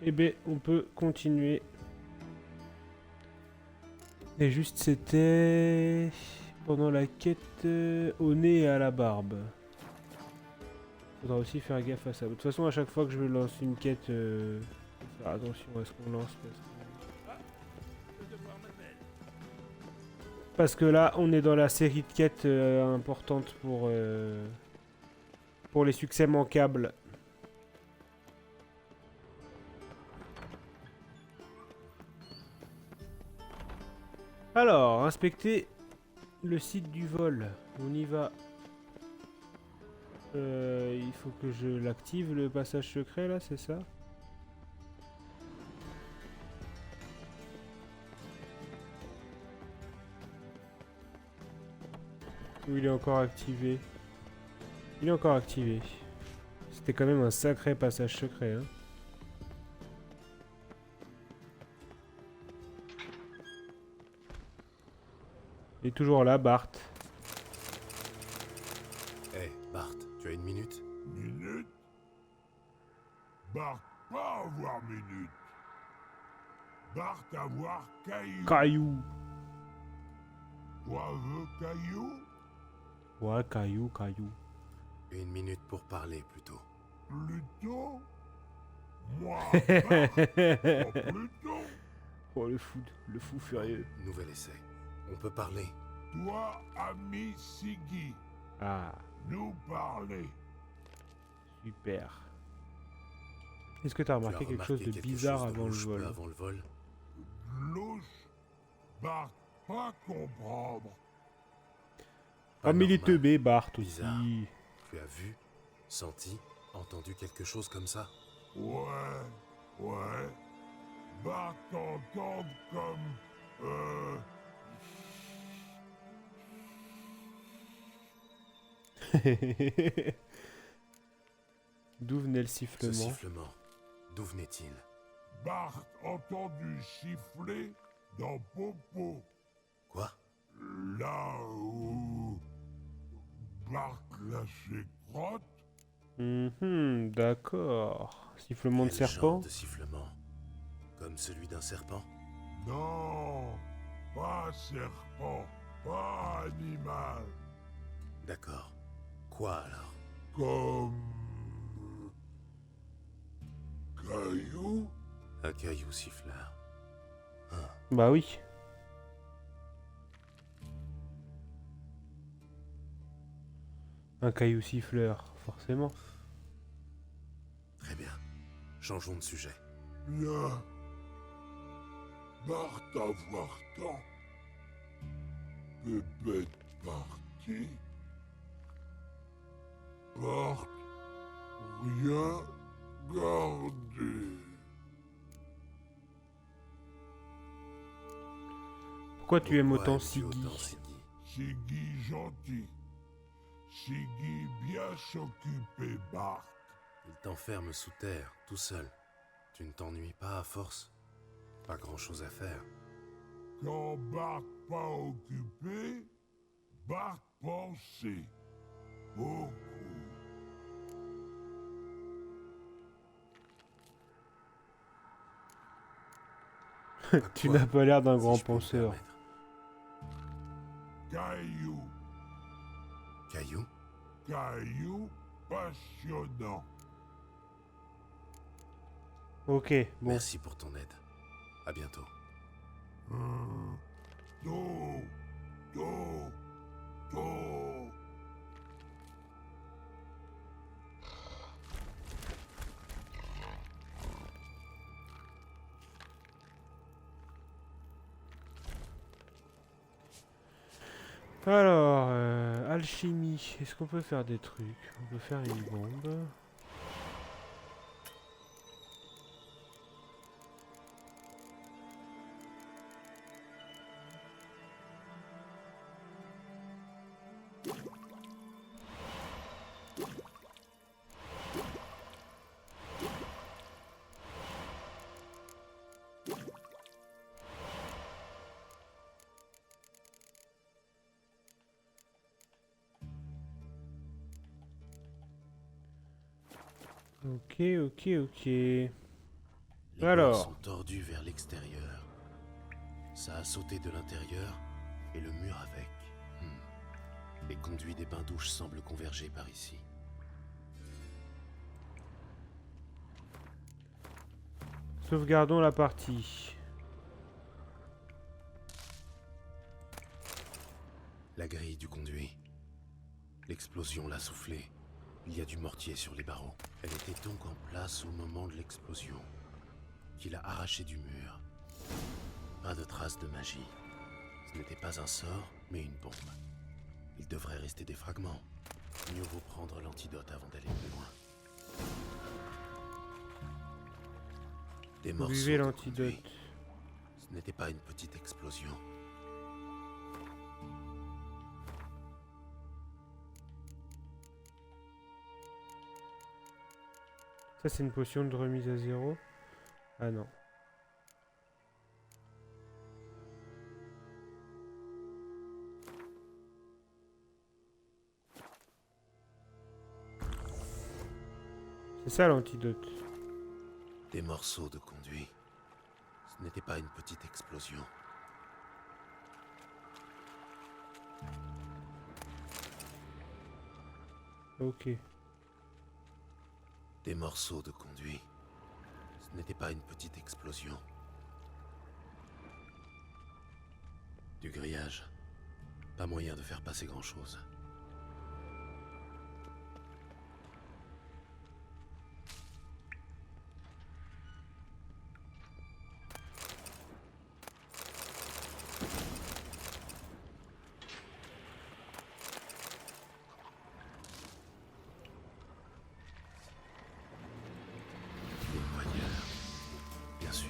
Eh ben, on peut continuer. Et juste, c'était pendant la quête au nez et à la barbe. Faudra aussi faire gaffe à ça. De toute façon, à chaque fois que je lance une quête, faut faire attention à ce qu'on lance. Parce que là, on est dans la série de quêtes importantes pour les succès manquables. Alors, inspecter le site du vol. On y va. Il faut que je l'active, le passage secret, là, c'est ça? Ou il est encore activé? Il est encore activé. C'était quand même un sacré passage secret, hein. Il est toujours là, Bart. Hé, Bart, tu as une minute? Minute? Bart, pas avoir minute. Bart avoir caillou. Caillou. Toi veux caillou? Ouais, caillou, caillou. Une minute pour parler, plutôt. Plutôt? Moi, Bart, pas plutôt. Oh, le fou furieux. Nouvel essai. On peut parler. Toi, ami Siggy, Ah, nous parler. super. Est-ce que t'as Tu as remarqué quelque remarqué chose de quelque bizarre chose de avant le louche peu vol? avant le vol? Louche. Bart, pas comprendre. Pas Oh, mais il est normal. teubé, Bart Bizarre. aussi. Tu as vu, senti, entendu quelque chose comme ça? Ouais, ouais. Bart entendre comme... D'où venait le Ce sifflement? sifflement, d'où venait-il? Bart entendu siffler dans Popo. Quoi? Là où Bart lâchait crotte. D'accord. Sifflement de Quel genre serpent? de sifflement? Comme celui d'un serpent? Non, pas serpent, pas animal. D'accord. Quoi alors? Comme... Caillou. Un caillou siffleur. Bah oui. Un caillou siffleur, forcément. Très bien. Changeons de sujet. Bien. Bart avoir temps. Bébête partie. Bart rien gardé. Pourquoi tu aimes Pourquoi autant aimes-tu autant Siggy? Siggy? Siggy gentil. Siggy bien s'occuper Bart. Il t'enferme sous terre, tout seul. Tu ne t'ennuies pas à force? Pas grand-chose à faire. Quand Bart pas occupé, Bart pensait. Beaucoup. À Tu quoi, n'as pas l'air d'un si grand je peux me penseur. permettre? Caillou. Caillou? Caillou passionnant. Ok, bon. Merci pour ton aide. À bientôt. Do. Do. Do. Alors, alchimie. Est-ce qu'on peut faire des trucs? On peut faire une bombe. Ok, ok, ok. Les Alors. bords sont tordus vers l'extérieur. Ça a sauté de l'intérieur et le mur avec. Les conduits des bains-douches semblent converger par ici. Sauvegardons la partie. La grille du conduit. L'explosion l'a soufflé. Il y a du mortier sur les barreaux. Elle était donc en place au moment de l'explosion, qui l'a arrachée du mur. Pas de traces de magie. Ce n'était pas un sort, mais une bombe. Il devrait rester des fragments. Mieux vaut prendre l'antidote avant d'aller plus loin. Des morceaux Buvez de l'antidote. conduit. Ce n'était pas une petite explosion. Ça, c'est une potion de remise à 0. Ah non. C'est ça l'antidote. Des morceaux de conduit. Ce n'était pas une petite explosion. Ok. Des morceaux de conduit. Ce n'était pas une petite explosion. Du grillage. Pas moyen de faire passer grand-chose. Des poignards. Bien sûr.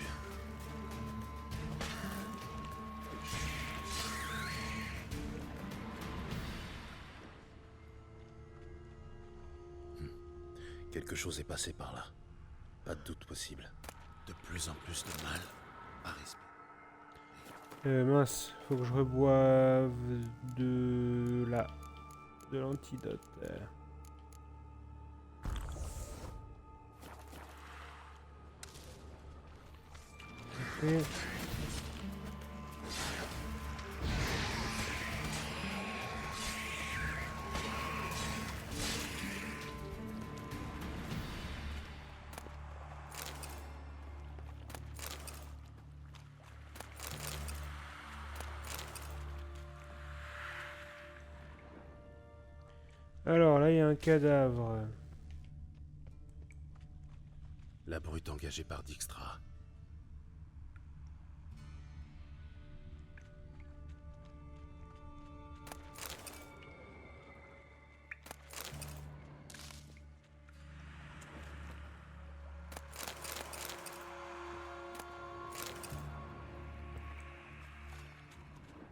Quelque chose est passé par là. Pas de doute possible. De plus en plus de mal à respirer. Mince, faut que je reboive de la... de l'antidote. Ok. Alors là, il y a un cadavre. La brute engagée par Dijkstra.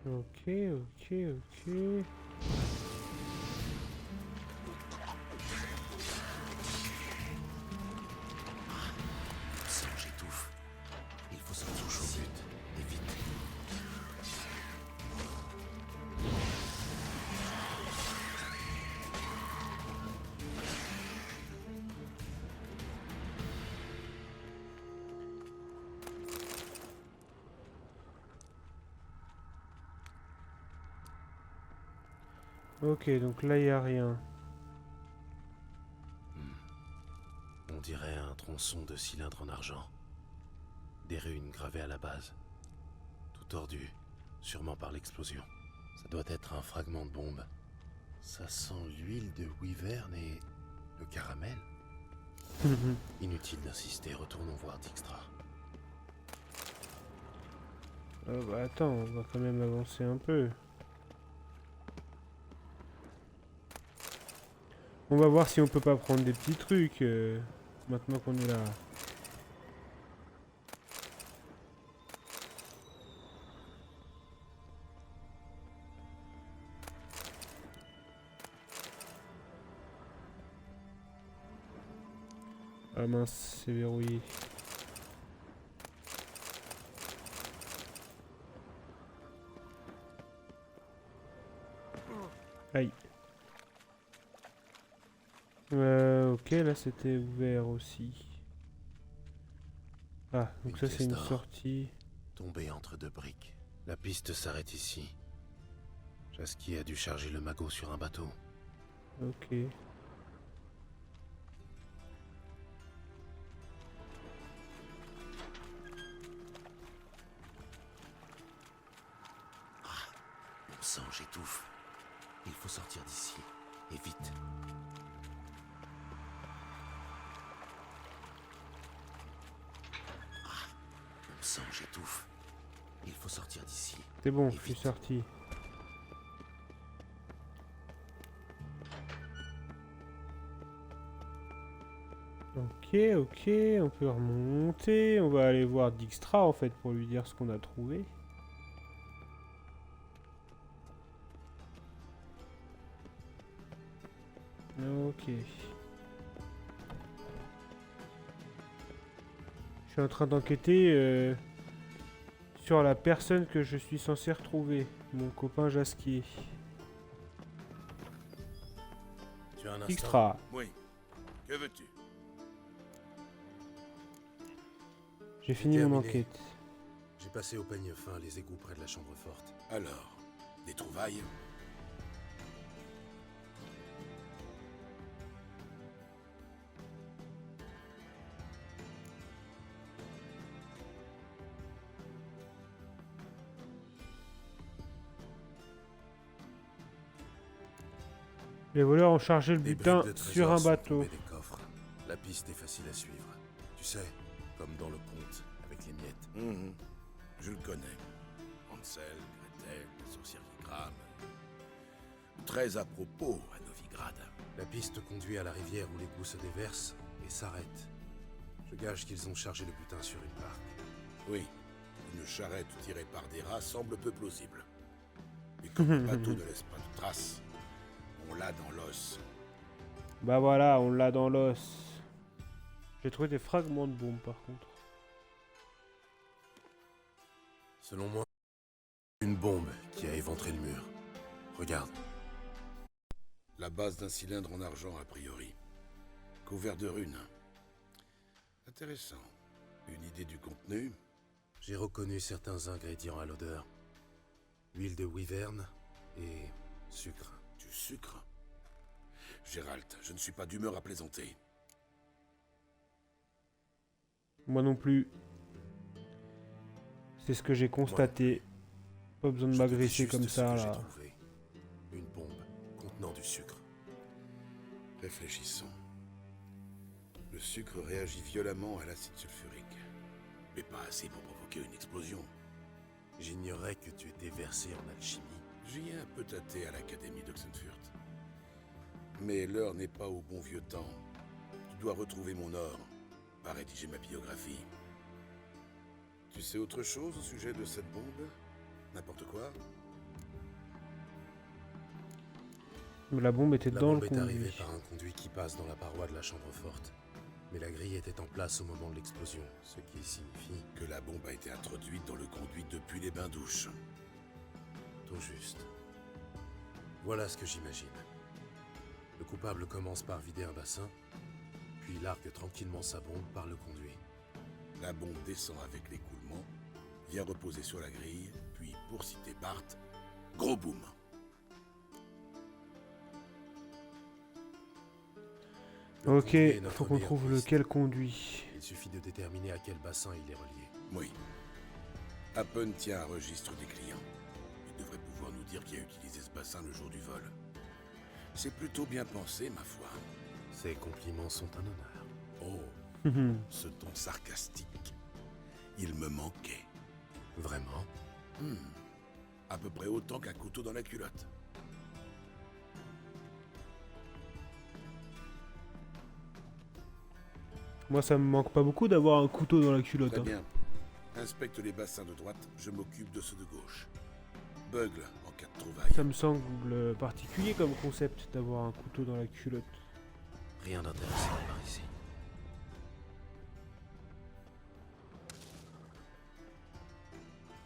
Ok, ok, ok. Sang, j'étouffe. Il faut se toucher au but. Et vite. Ok, donc là, il n'y a rien. On dirait un tronçon de cylindre en argent. Des runes gravées à la base. Tout tordu, sûrement par l'explosion. Ça doit être un fragment de bombe. Ça sent l'huile de wyvern et le caramel. Inutile d'insister, retournons voir Dijkstra. Bah attends, on va quand même avancer un peu. On va voir si on peut pas prendre des petits trucs maintenant qu'on est là. Ah mince, c'est verrouillé. Aïe. Ok, là c'était ouvert aussi. Ah, donc Une ça c'est pièce une d'or. sortie. Tombé entre deux briques. La piste s'arrête ici. Jaski a dû charger le magot sur un bateau. Ok. Mon sang, j'étouffe. Il faut sortir d'ici. Et vite. Mon sang, j'étouffe. Il faut sortir d'ici. C'est bon, Et je suis vite. sorti. Ok, ok, on peut remonter. On va aller voir Dijkstra en fait pour lui dire ce qu'on a trouvé. Ok. Je suis en train d'enquêter sur la personne que je suis censé retrouver. Mon copain Jaskier. Tu as un instant? Dijkstra. Oui. Que veux-tu? J'ai fini mon terminé. enquête. J'ai passé au peigne fin les égouts près de la chambre forte. Alors, des trouvailles? Les voleurs ont chargé le Des butin briques de sur trésors un sont bateau. tombées des coffres. La piste est facile à suivre. Tu sais, comme dans le conte, avec les miettes. Je le connais. Hansel, Gretel, la sorcière qui crame. Très à propos à Novigrad. La piste conduit à la rivière où l'égout se déverse et s'arrête. Je gage qu'ils ont chargé le butin sur une barque. Oui, une charrette tirée par des rats semble peu plausible. Et comme le bateau ne laisse pas de traces, on l'a dans l'os. Bah voilà, on l'a dans l'os. J'ai trouvé des fragments de bombe par contre. Selon moi, une bombe qui a éventré le mur. Regarde. La base d'un cylindre en argent, a priori. Couvert de runes. Intéressant. Une idée du contenu? J'ai reconnu certains ingrédients à l'odeur. Huile de wyvern et sucre. Du sucre? Gérald, je ne suis pas d'humeur à plaisanter. Moi non plus. C'est ce que j'ai constaté. Pas besoin de Je te dis m'agresser juste comme ce ça que j'ai là. trouvé. Une bombe contenant du sucre. Réfléchissons. Le sucre réagit violemment à l'acide sulfurique. Mais pas assez pour provoquer une explosion. J'ignorais que tu étais versé en alchimie. J'y ai un peu tâté à l'Académie d'Oxenfurt. Mais l'heure n'est pas au bon vieux temps. Tu dois retrouver mon or, pas rédiger ma biographie. Tu sais autre chose au sujet de cette bombe? N'importe quoi? La bombe était La dans bombe le est arrivée conduit. par un conduit qui passe dans la paroi de la chambre forte. Mais la grille était en place au moment de l'explosion, ce qui signifie Que la bombe a été introduite dans le conduit depuis les bains-douches. tout juste. Voilà ce que j'imagine. Le coupable commence par vider un bassin, puis largue tranquillement sa bombe par le conduit. La bombe descend avec l'écoulement, vient reposer sur la grille, puis, pour citer Bart, gros boom. Le Ok, conduit est notre faut qu'on meilleure trouve piste. lequel conduit. Il suffit de déterminer à quel bassin il est relié. Oui. Appen tient un registre des clients. Il devrait pouvoir nous dire qui a utilisé ce bassin le jour du vol. C'est plutôt bien pensé, ma foi. Ces compliments sont un honneur. Oh, ce ton sarcastique. Il me manquait. Vraiment? À peu près autant qu'un couteau dans la culotte. Moi ça me manque pas beaucoup d'avoir un couteau dans la culotte. Très hein. bien. Inspecte les bassins de droite, je m'occupe de ceux de gauche. Bugle en cas de trouvaille. Ça me semble particulier comme concept d'avoir un couteau dans la culotte. Rien d'intéressant par ici.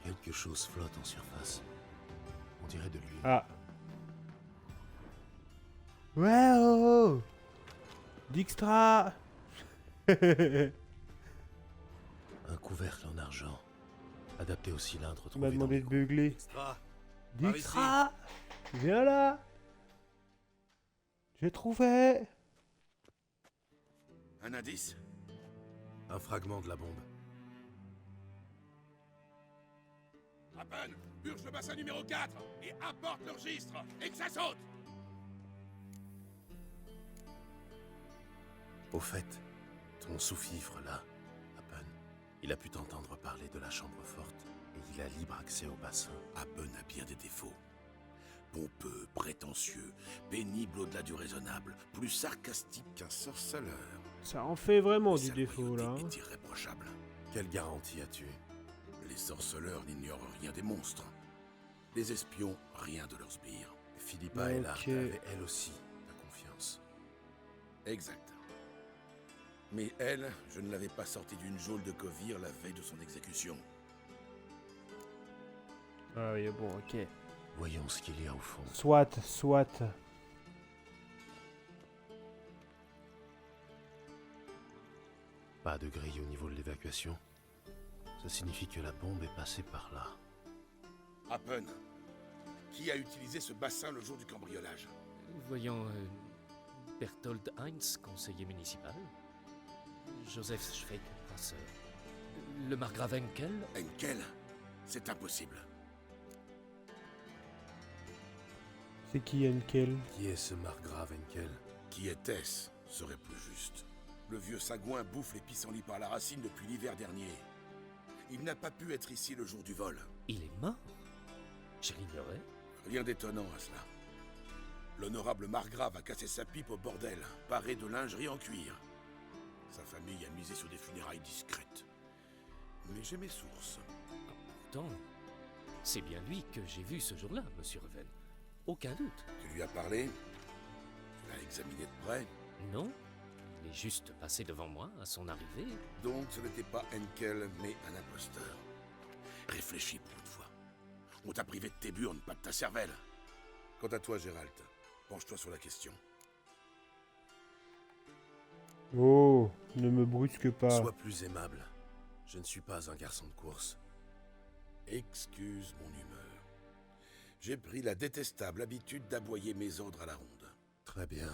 Quelque chose flotte en surface. On dirait de l'huile. Ah. Ouais oh, oh. Dijkstra. Un couvercle en argent, adapté au cylindre Il m'a trouvé dans demandé les de coups. beugler. Extra. Dijkstra, viens là. J'ai trouvé. Un indice? Un fragment de la bombe. Rappen, purge le bassin numéro 4 et apporte le registre et que ça saute. Au fait, ton sous-fifre là, Happen, il a pu t'entendre parler de la chambre forte et il a libre accès au bassin. Happen a bien des défauts. Pompeux, prétentieux, pénible au-delà du raisonnable, plus sarcastique qu'un sorceleur. Ça en fait vraiment Mais du sa défaut loyauté là. est irréprochable. Quelle garantie as-tu? Les sorceleurs n'ignorent rien des monstres. Les espions, rien de leurs sbires. Philippa Ellard avait elle aussi ta confiance. Exact. Mais elle, je ne l'avais pas sortie d'une geôle de Kovir la veille de son exécution. Ah oui, bon, ok. Voyons ce qu'il y a au fond. Soit. Pas de grille au niveau de l'évacuation. Ça signifie que la bombe est passée par là. Happen, qui a utilisé ce bassin le jour du cambriolage? Voyons, Berthold Heinz, conseiller municipal. Joseph Schweig, brasseur. Le margrave Henkel. Henkel? C'est impossible. C'est qui Henkel? Qui est ce margrave Henkel? Qui était-ce, serait plus juste. Le vieux sagouin bouffe les pissenlits par la racine depuis l'hiver dernier. Il n'a pas pu être ici le jour du vol. Il est mort? Je l'ignorais. Rien d'étonnant à cela. L'honorable margrave a cassé sa pipe au bordel, paré de lingerie en cuir. Sa famille a misé sur des funérailles discrètes. Mais j'ai mes sources. Pourtant, c'est bien lui que j'ai vu ce jour-là, monsieur Reven. Aucun doute. Tu lui as parlé? Tu l'as examiné de près? Non, il est juste passé devant moi à son arrivée. Donc ce n'était pas Henkel, mais un imposteur. Réfléchis pour une fois. On t'a privé de tes burnes, pas de ta cervelle. Quant à toi, Gérald, penche-toi sur la question. Oh, ne me brusque pas. Sois plus aimable. Je ne suis pas un garçon de course. Excuse mon humeur. J'ai pris la détestable habitude d'aboyer mes ordres à la ronde. Très bien.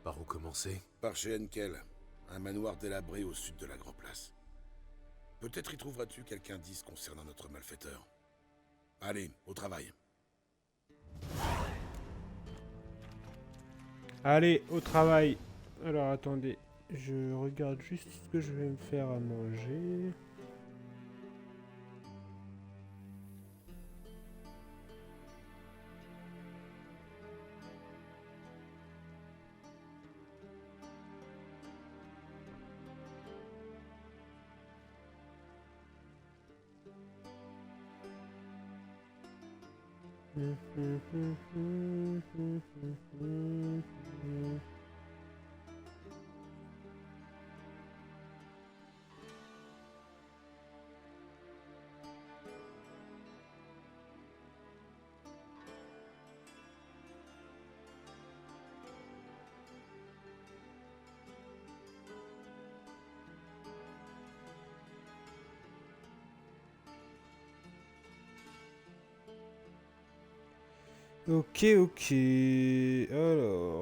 Par où commencer? Par chez Henkel, un manoir délabré au sud de la Grand Place. Peut-être y trouveras-tu quelque indice concernant notre malfaiteur. Allez, au travail. Allez, au travail. Alors attendez, je regarde juste ce que je vais me faire à manger. Ok. Alors.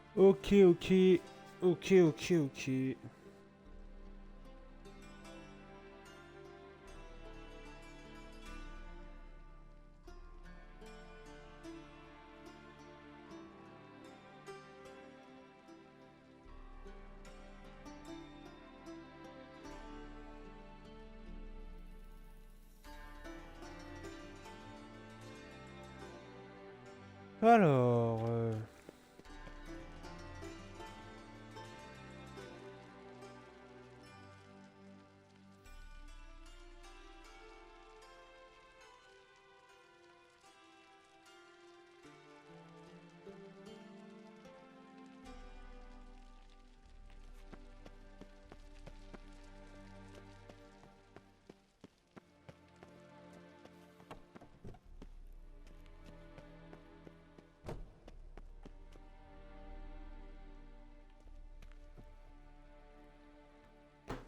Ok. Alors...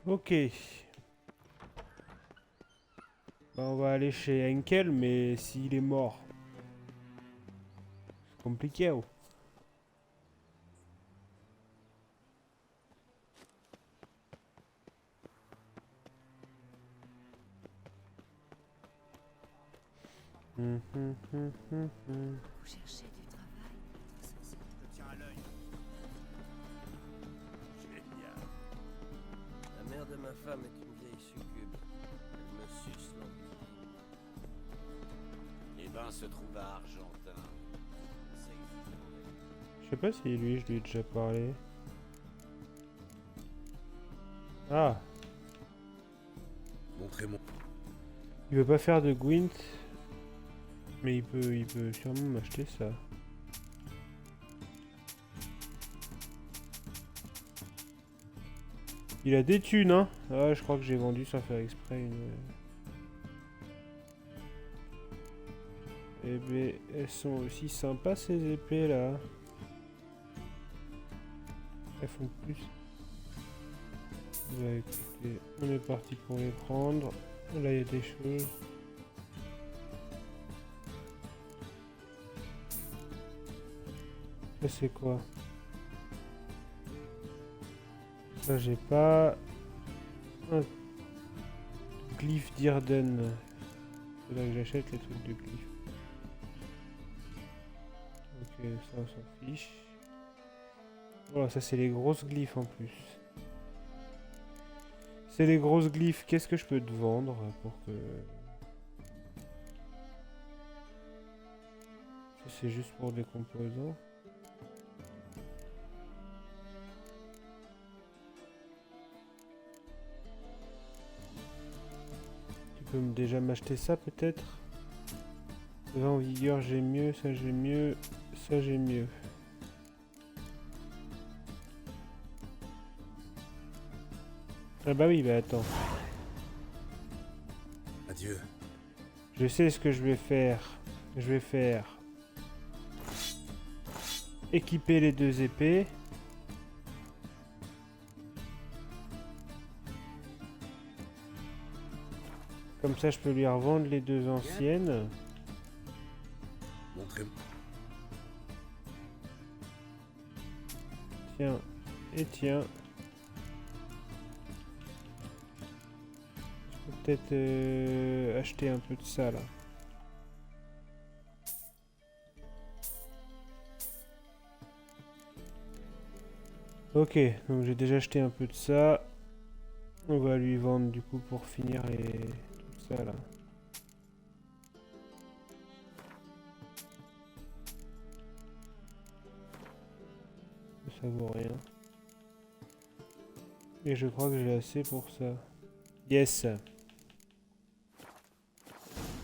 Ok. Bah, on va aller chez Henkel, mais s'il est mort, c'est compliqué. Oh. Vous cherchez du travail? Je tiens à l'œil. Génial. La mère de ma femme est une vieille succube. Elle me suce lentement. Les bains se trouvent à Argentin. Je sais pas si lui, je lui ai déjà parlé. Ah, Montrez-moi. il veut pas faire de Gwent, mais il peut sûrement m'acheter ça. Il a des thunes, hein. Ah, je crois que j'ai vendu sans faire exprès une... Eh ben, elles sont aussi sympas ces épées là. Elles font plus. Bah écoutez, on est parti pour les prendre. Là il y a des choses. Ça c'est quoi? Ça j'ai pas. Un glyphe d'Irden. Faudrait que j'achète les trucs de glyphe. Ok, ça on s'en fiche. Voilà, ça c'est les grosses glyphes en plus. C'est les grosses glyphes. Qu'est-ce que je peux te vendre pour que... C'est juste pour des composants. Tu peux déjà m'acheter ça peut-être? 20 en vigueur, j'ai mieux, ça j'ai mieux, ça j'ai mieux. Ah bah oui, bah attends. Adieu. Je sais ce que je vais faire. Je vais faire... équiper les deux épées. Comme ça, je peux lui revendre les deux anciennes. Montrez-moi. Tiens, et tiens. Je peux peut-être acheter un peu de ça là. Ok, donc j'ai déjà acheté un peu de ça. On va lui vendre du coup pour finir et tout ça là. Ça vaut rien. Et je crois que j'ai assez pour ça. Yes.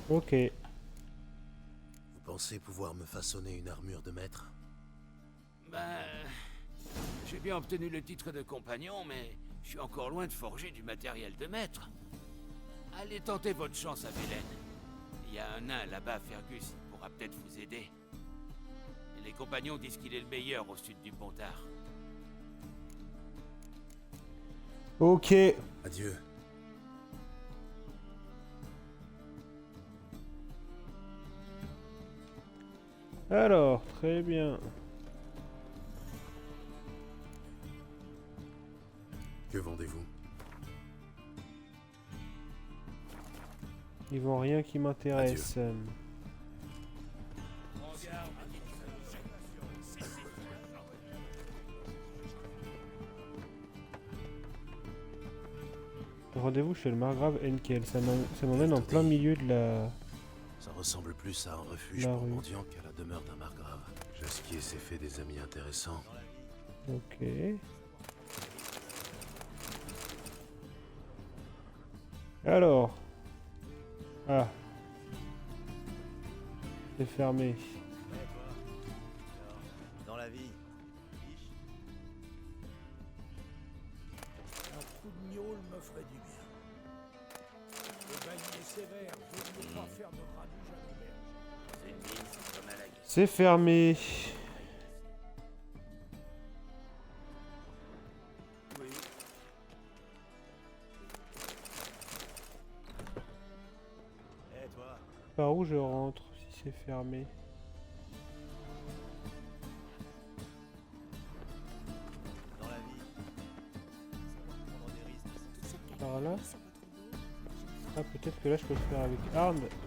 Ok. Vous pensez pouvoir me façonner une armure de maître? Ben... J'ai bien obtenu le titre de compagnon, mais je suis encore loin de forger du matériel de maître. Allez tenter votre chance à Velen. Il y a un nain là-bas, Fergus, il pourra peut-être vous aider. Et les compagnons disent qu'il est le meilleur au sud du Pontard. Ok. Adieu. Alors, très bien. Que vendez-vous? Ils vont rien qui m'intéresse. Rendez-vous chez le margrave Henkel. Ça m'emmène en plein milieu de la... Ça ressemble plus à un refuge La pour rue. mendiants qu'à la demeure d'un margrave. Jasquier s'est fait des amis intéressants. Ok. Alors. Ah. C'est fermé. Dans la vie. Un coup de gnôle me ferait du bien. Le bailli est sévère, je ne veux pas faire de radouge à l'auberge. C'est une mine, c'est comme à la guerre. C'est fermé. Par où je rentre si c'est fermé? Dans la vie, savoir prendre des risques. Toute cette Par là? qualité sur votre dos, Ah, peut-être que là je peux le faire avec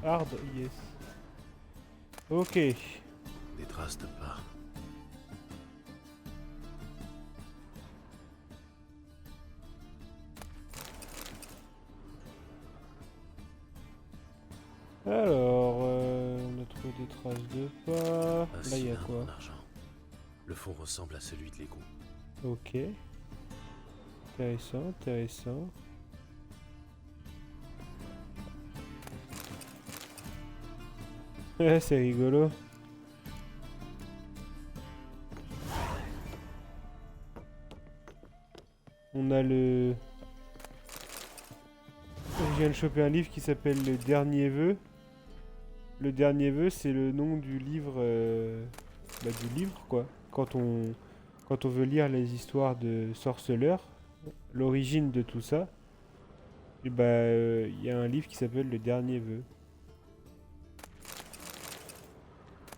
hard, yes. Ok. Des traces de pas. Alors, on a trouvé des traces de pas. Un Là, il y a cylindre quoi? en argent. Le fond ressemble à celui de l'égout. Ok. Intéressant, intéressant. Ouais, c'est rigolo. On a le... Je viens de choper un livre qui s'appelle Le Dernier Vœu. Le Dernier Vœu, c'est le nom du livre... du livre, quoi. Quand on veut lire les histoires de sorceleurs, l'origine de tout ça, et y a un livre qui s'appelle Le Dernier Vœu.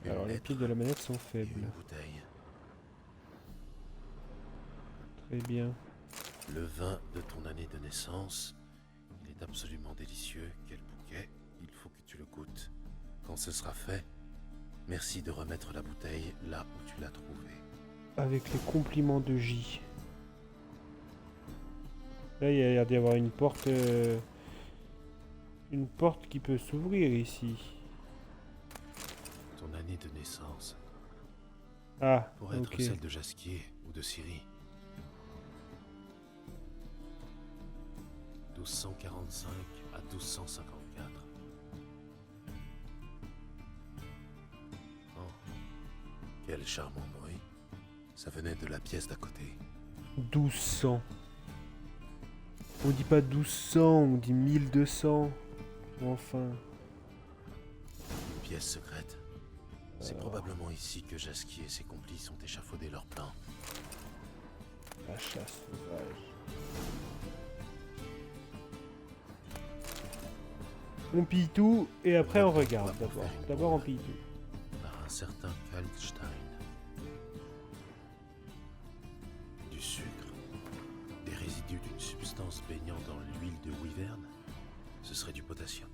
Une Alors les lettre piles de la manette sont et faibles. une bouteille. Très bien. Le vin de ton année de naissance. Il est absolument délicieux. Quel bouquet. Il faut que tu le goûtes. Quand ce sera fait, merci de remettre la bouteille là où tu l'as trouvée. Avec les compliments de J. Là, il y a l'air d'y avoir une porte qui peut s'ouvrir ici. Ton année de naissance. Ah, Pour être ok. celle de Jasquier ou de Ciri. 1245 à 1254. Oh, quel charmant bruit. Ça venait de la pièce d'à côté. 1200. On dit pas 1200, on dit 1200. Enfin. Une pièce secrète. C'est probablement ici que Jasquier et ses complices ont échafaudé leur plan. La chasse sauvage. On pille tout et après on regarde d'abord. D'abord on pille tout. Par un certain Kalkstein. Du sucre, des résidus d'une substance baignant dans l'huile de wyvern. Ce serait du potassium.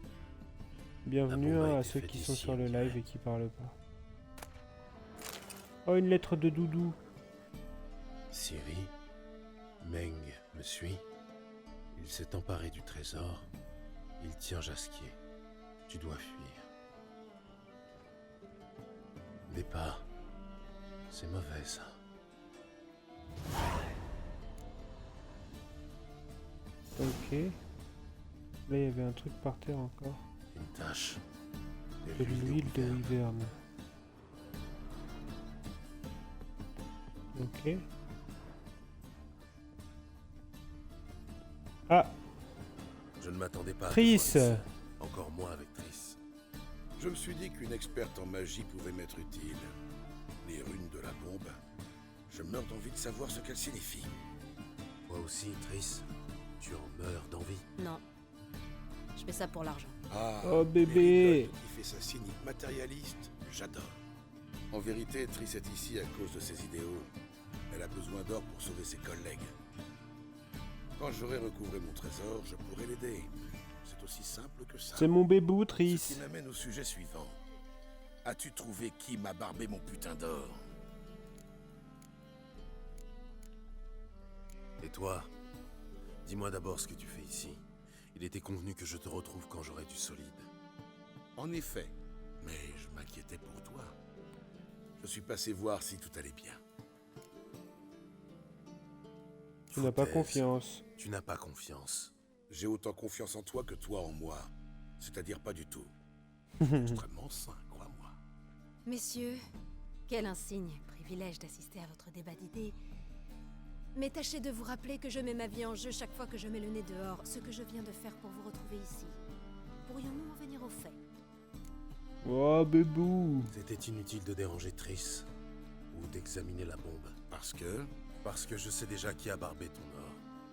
Bienvenue La bombe a à été ceux faite qui sont ici, sur le on live dirait. et qui parlent pas. Oh, une lettre de Doudou. Ciri, Meng me suit. Il s'est emparé du trésor. Il tient Jasquier. Tu dois fuir. Des pas. C'est mauvais ça. Ok. Là, il y avait un truc par terre encore. Une tache. De l'huile de wyvern. Ok. Ah, Je ne m'attendais pas à te Triss. voir ici. Encore moins avec Triss. Je me suis dit qu'une experte en magie pouvait m'être utile. Les runes de la bombe. Je meurs d'envie de savoir ce qu'elles signifient. Toi aussi, Triss. Tu en meurs d'envie. Non. Je fais ça pour l'argent. Ah, Oh, bébé. Mérigold qui fait sa cynique matérialiste, j'adore. En vérité, Triss est ici à cause de ses idéaux. Elle a besoin d'or pour sauver ses collègues. Quand j'aurai recouvré mon trésor, je pourrai l'aider. C'est aussi simple que ça. c'est mon bébou, Ce Triss. qui m'amène au sujet suivant. As-tu trouvé qui m'a barbé mon putain d'or? Et toi? Dis-moi d'abord ce que tu fais ici. Il était convenu que je te retrouve quand j'aurai du solide. En effet, mais je m'inquiétais pour toi. Je suis passé voir si tout allait bien. Tu n'as pas Foutaise. confiance. Tu n'as pas confiance. J'ai autant confiance en toi que toi en moi. C'est-à-dire pas du tout. Je suis extrêmement sain, crois-moi. Messieurs, quel insigne privilège d'assister à votre débat d'idées. Mais tâchez de vous rappeler que je mets ma vie en jeu chaque fois que je mets le nez dehors, ce que je viens de faire pour vous retrouver ici. Pourrions-nous en venir au fait? Oh, bébou. C'était inutile de déranger Triss ou d'examiner la bombe. Parce que... Parce que je sais déjà qui a barbé ton or.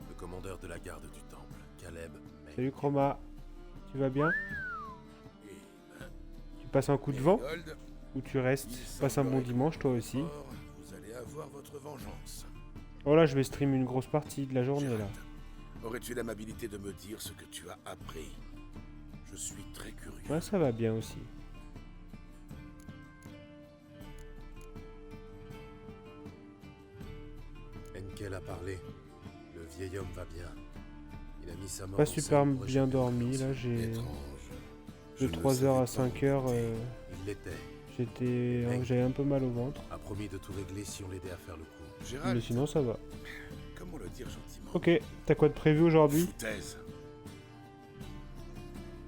Le commandeur de la garde du temple, Caleb May. Salut Chroma. Tu vas bien? Eh ben, passes un coup de vent Gold, ou tu restes? il Passe un bon semblerait que dimanche toi aussi. fort, vous allez avoir votre vengeance. Oh là, je vais stream une grosse partie de la journée là. Gérald, aurais-tu l'amabilité de me dire ce que tu as appris? Je suis très curieux. Ouais, ça va bien aussi. Enkel a parlé. Le vieil homme va bien. Il a mis sa mort Pas au sein super du projet bien de dormi là, prévention. j'ai Étrange. de Je ne 3h savais à pas 5h, où était. Il l'était. j'avais un peu mal au ventre. A promis de tout régler si on l'aidait à faire le coup. Gérald, Mais sinon ça va. comment le dire gentiment? Ok, t'as quoi de prévu aujourd'hui? Foutaise.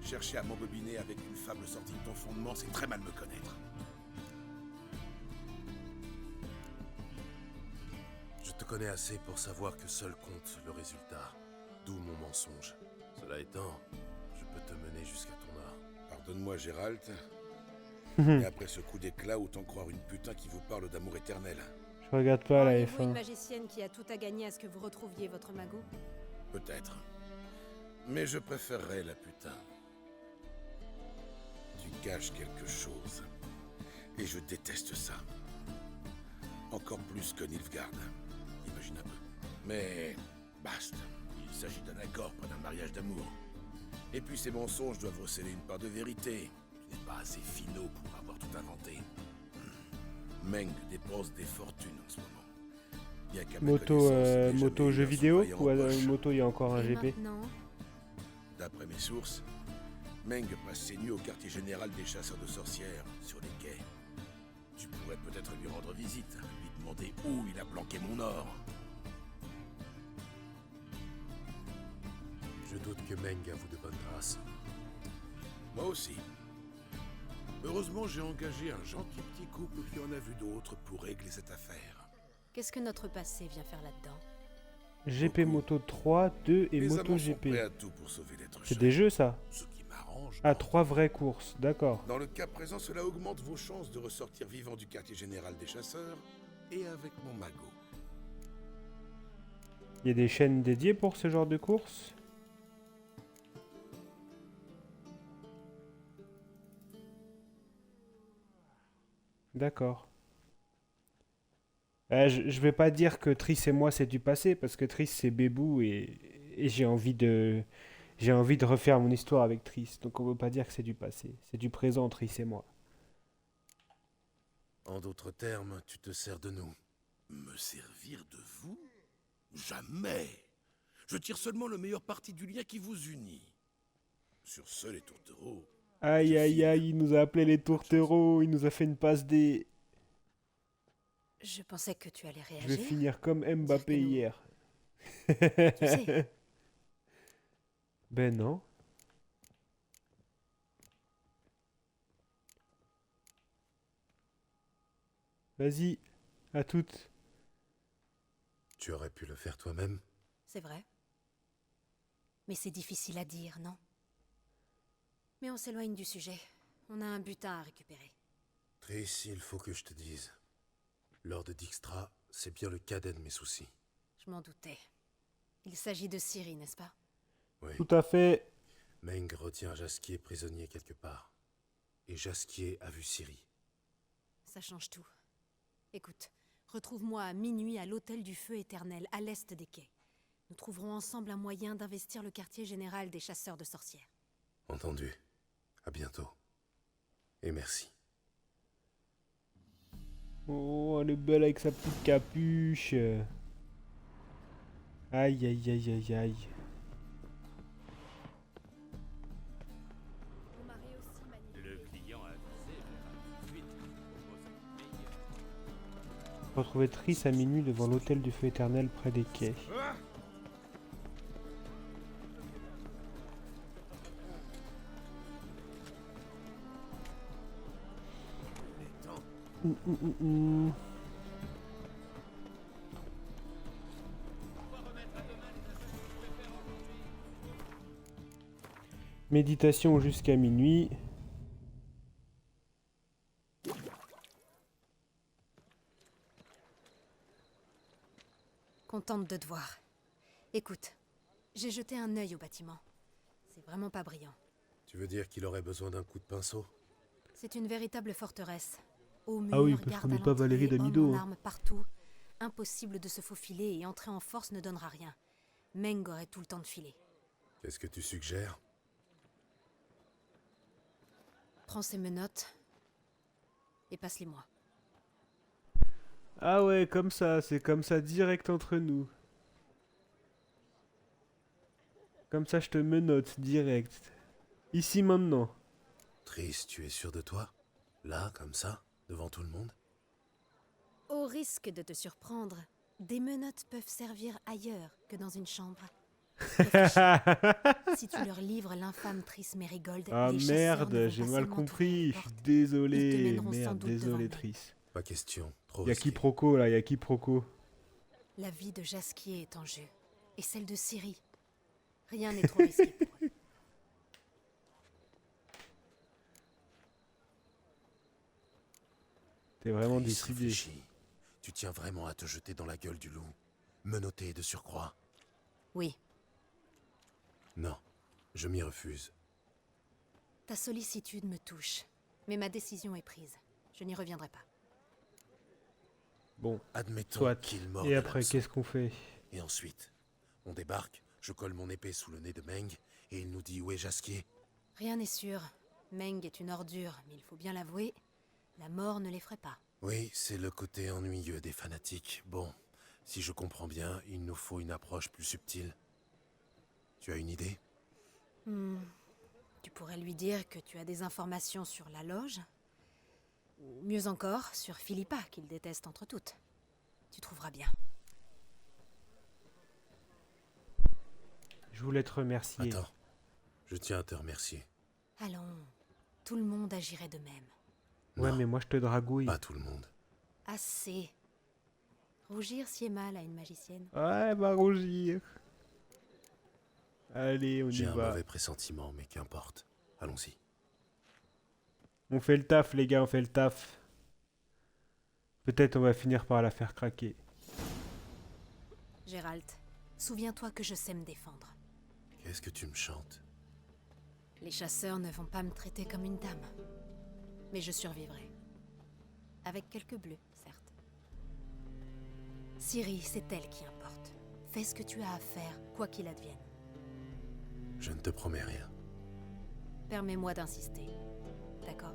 Chercher à m'embobiner avec une fable sortie de ton fondement, c'est très mal me connaître. Je te connais assez pour savoir que seul compte le résultat. D'où mon mensonge. Cela étant, je peux te mener jusqu'à ton art. Pardonne-moi, Gérald. Mais après ce coup d'éclat, autant croire une putain qui vous parle d'amour éternel. Je regarde pas la Auriez-vous une F1. magicienne qui a tout à gagner à ce que vous retrouviez votre magot? Peut-être. Mais je préférerais la putain. Tu caches quelque chose. Et je déteste ça. Encore plus que Nilfgaard. Imagine un peu. Mais basta. Il s'agit d'un accord, pas d'un mariage d'amour. Et puis ces mensonges doivent recéler une part de vérité. Tu n'es pas assez finot pour avoir tout inventé. Meng dépense des fortunes en ce moment. Bien qu'à ma Moto, connaissance, il n'ait moto jamais eu jeu un vidéo sous-vaillant ou en poche. moto il y a encore un Et GP? maintenant, D'après mes sources, Meng passe ses nuits au quartier général des chasseurs de sorcières, sur les quais. Tu pourrais peut-être lui rendre visite, lui demander où il a planqué mon or. Je doute que Meng avoue de bonnes grâces. Moi aussi. Heureusement, j'ai engagé un gentil petit couple qui en a vu d'autres pour régler cette affaire. qu'est-ce que notre passé vient faire là-dedans? GP Moto 3, 2 et Les Moto amants sont GP. prêts à tout pour sauver l'être C'est cher. des jeux ça? Ce qui m'arrange. Ah, 3 vraies courses, d'accord. Dans le cas présent, cela augmente vos chances de ressortir vivant du quartier général des chasseurs et avec mon magot. Il y a des chaînes dédiées pour ce genre de courses? D'accord. Je vais pas dire que Triss et moi c'est du passé, parce que Triss c'est Bébou et j'ai envie de refaire mon histoire avec Triss. Donc on veut pas dire que c'est du passé. C'est du présent, Triss et moi. En d'autres termes, tu te sers de nous. Me servir de vous? Jamais. Je tire seulement le meilleur parti du lien qui vous unit. Sur ce, les tourtereaux. Aïe aïe aïe, il nous a appelé les tourtereaux, il nous a fait une passe D. Je pensais que tu allais Je vais réagir. finir comme Mbappé nous- hier. Tu sais, Ben non. Vas-y, à toutes. Tu aurais pu le faire toi-même. c'est vrai. Mais c'est difficile à dire, non? Mais on s'éloigne du sujet. On a un butin à récupérer. Triss, il faut que je te dise. Lord Dijkstra, c'est bien le cadet de mes soucis. Je m'en doutais. Il s'agit de Ciri, n'est-ce pas? Oui. Tout à fait. Meng retient Jasquier prisonnier quelque part. Et Jasquier a vu Ciri. Ça change tout. Écoute, retrouve-moi à minuit à l'Hôtel du Feu Éternel, à l'est des quais. Nous trouverons ensemble un moyen d'investir le quartier général des chasseurs de sorcières. Entendu. À bientôt. Et merci. Oh, elle est belle avec sa petite capuche. Aïe aïe aïe aïe aïe. Le client avisé verra tout de suite qu'il propose un meilleur. Retrouver Triss à minuit devant l'Hôtel du Feu Éternel près des quais. Mm. Méditation jusqu'à minuit. Contente de te voir. Écoute, j'ai jeté un œil au bâtiment. C'est vraiment pas brillant. Tu veux dire qu'il aurait besoin d'un coup de pinceau? C'est une véritable forteresse. Au mur, Ah oui, parce garde qu'on à n'est pas Valérie l'entrée, Damido, hommes en hein. armes partout. Impossible de se faufiler et entrer en force ne donnera rien. Meng aurait tout le temps de filer. Qu'est-ce que tu suggères? Prends ces menottes et passe-les-moi. Ah ouais, comme ça, c'est comme ça, direct entre nous. Comme ça, je te menote, direct. Ici, maintenant. Triss, tu es sûr de toi? Là, comme ça, devant tout le monde? Au risque de te surprendre, des menottes peuvent servir ailleurs que dans une chambre. Réfléchis. Si tu leur livres l'infâme Triss Merigold, Ah les chasseurs ne merde, vont j'ai pas mal seulement compris. t'ouvrir Je les suis portes, désolé. ils te mèneront sans Merde, doute désolé, devant Triss. Pas question, trop Y'a risqué. quiproquo là, y'a quiproquo. La vie de Jasquier est en jeu, et celle de Ciri. Rien n'est trop risqué pour eux. T'es vraiment Triss, décidé. réfléchis. Tu tiens vraiment à te jeter dans la gueule du loup? Menotté de surcroît? Oui, Non, je m'y refuse. ta sollicitude me touche, mais ma décision est prise. Je n'y reviendrai pas. Bon, Admettons soit. qu'il morde Et après, l'hameçon. qu'est-ce qu'on fait? Et ensuite, on débarque, je colle mon épée sous le nez de Meng, et il nous dit où est Jasquier. Rien n'est sûr. Meng est une ordure, mais il faut bien l'avouer, la mort ne l'effraie pas. Oui, c'est le côté ennuyeux des fanatiques. Bon, si je comprends bien, il nous faut une approche plus subtile. Tu as une idée? Tu pourrais lui dire que tu as des informations sur la loge, ou mieux encore, sur Philippa, qu'il déteste entre toutes. Tu trouveras bien. Je voulais te remercier. Attends, je tiens à te remercier. Allons, tout le monde agirait de même. Ouais, Non, mais moi je te dragouille. pas tout le monde. Assez. Rougir sied mal à une magicienne. Ouais, va rougir. Allez, on y J'ai un va. mauvais pressentiment, mais qu'importe. Allons-y. On fait le taf, les gars, on fait le taf. Peut-être on va finir par la faire craquer. Gérald, souviens-toi que je sais me défendre. Qu'est-ce que tu me chantes? Les chasseurs ne vont pas me traiter comme une dame. Mais je survivrai. Avec quelques bleus, certes. Ciri, c'est elle qui importe. Fais ce que tu as à faire, quoi qu'il advienne. Je ne te promets rien. Permets-moi d'insister. D'accord?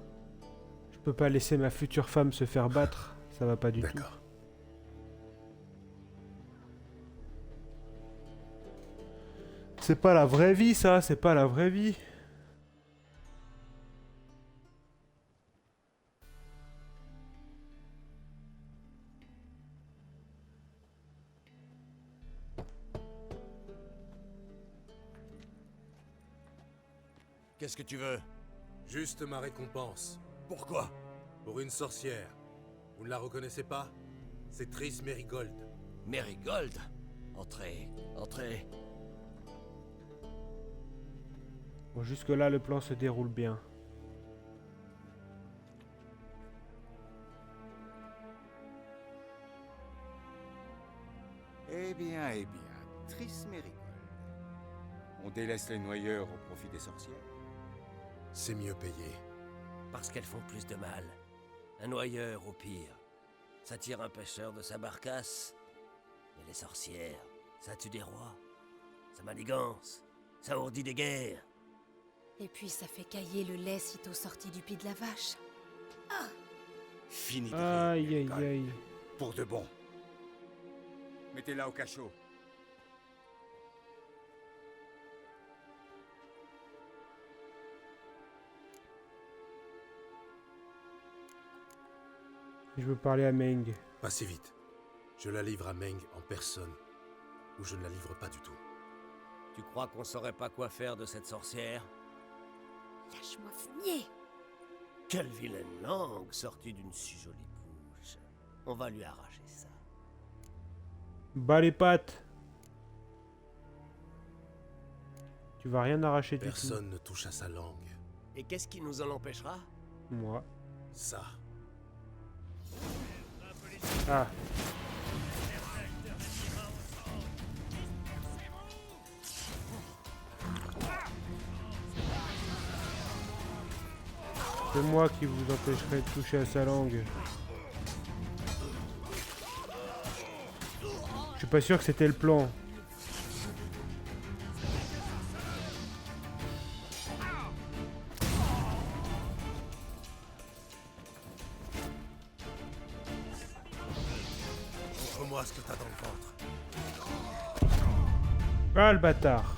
Je peux pas laisser ma future femme se faire battre. Ça va pas du tout. D'accord. C'est pas la vraie vie, ça. C'est pas la vraie vie. Qu'est-ce que tu veux? Juste ma récompense. Pourquoi? Pour une sorcière. Vous ne la reconnaissez pas? C'est Triss Merigold. Merigold? Entrez, entrez. Bon, jusque-là, le plan se déroule bien. Eh bien, Triss Merigold. On délaisse les noyeurs au profit des sorcières. C'est mieux payé. Parce qu'elles font plus de mal. Un noyeur, au pire. Ça tire un pêcheur de sa barcasse. Mais les sorcières, ça tue des rois. Ça manigance. Ça ourdit des guerres. Et puis ça fait cailler le lait sitôt sorti du pied de la vache. Fini de rire, Aïe, aïe, Merigold. aïe. Pour de bon. Mettez-la au cachot. Je veux parler à Meng. Pas si vite. Je la livre à Meng en personne. Ou je ne la livre pas du tout. Tu crois qu'on saurait pas quoi faire de cette sorcière? Lâche-moi fumier! Quelle vilaine langue sortie d'une si jolie bouche. On va lui arracher ça. Bas les pattes. Tu vas rien arracher du tout. Personne ne touche à sa langue. Et qu'est-ce qui nous en empêchera? Moi. Ça. Ah. C'est moi qui vous empêcherai de toucher à sa langue. Je suis pas sûr que c'était le plan. Montre-moi ce que t'as dans le ventre. Ah le bâtard.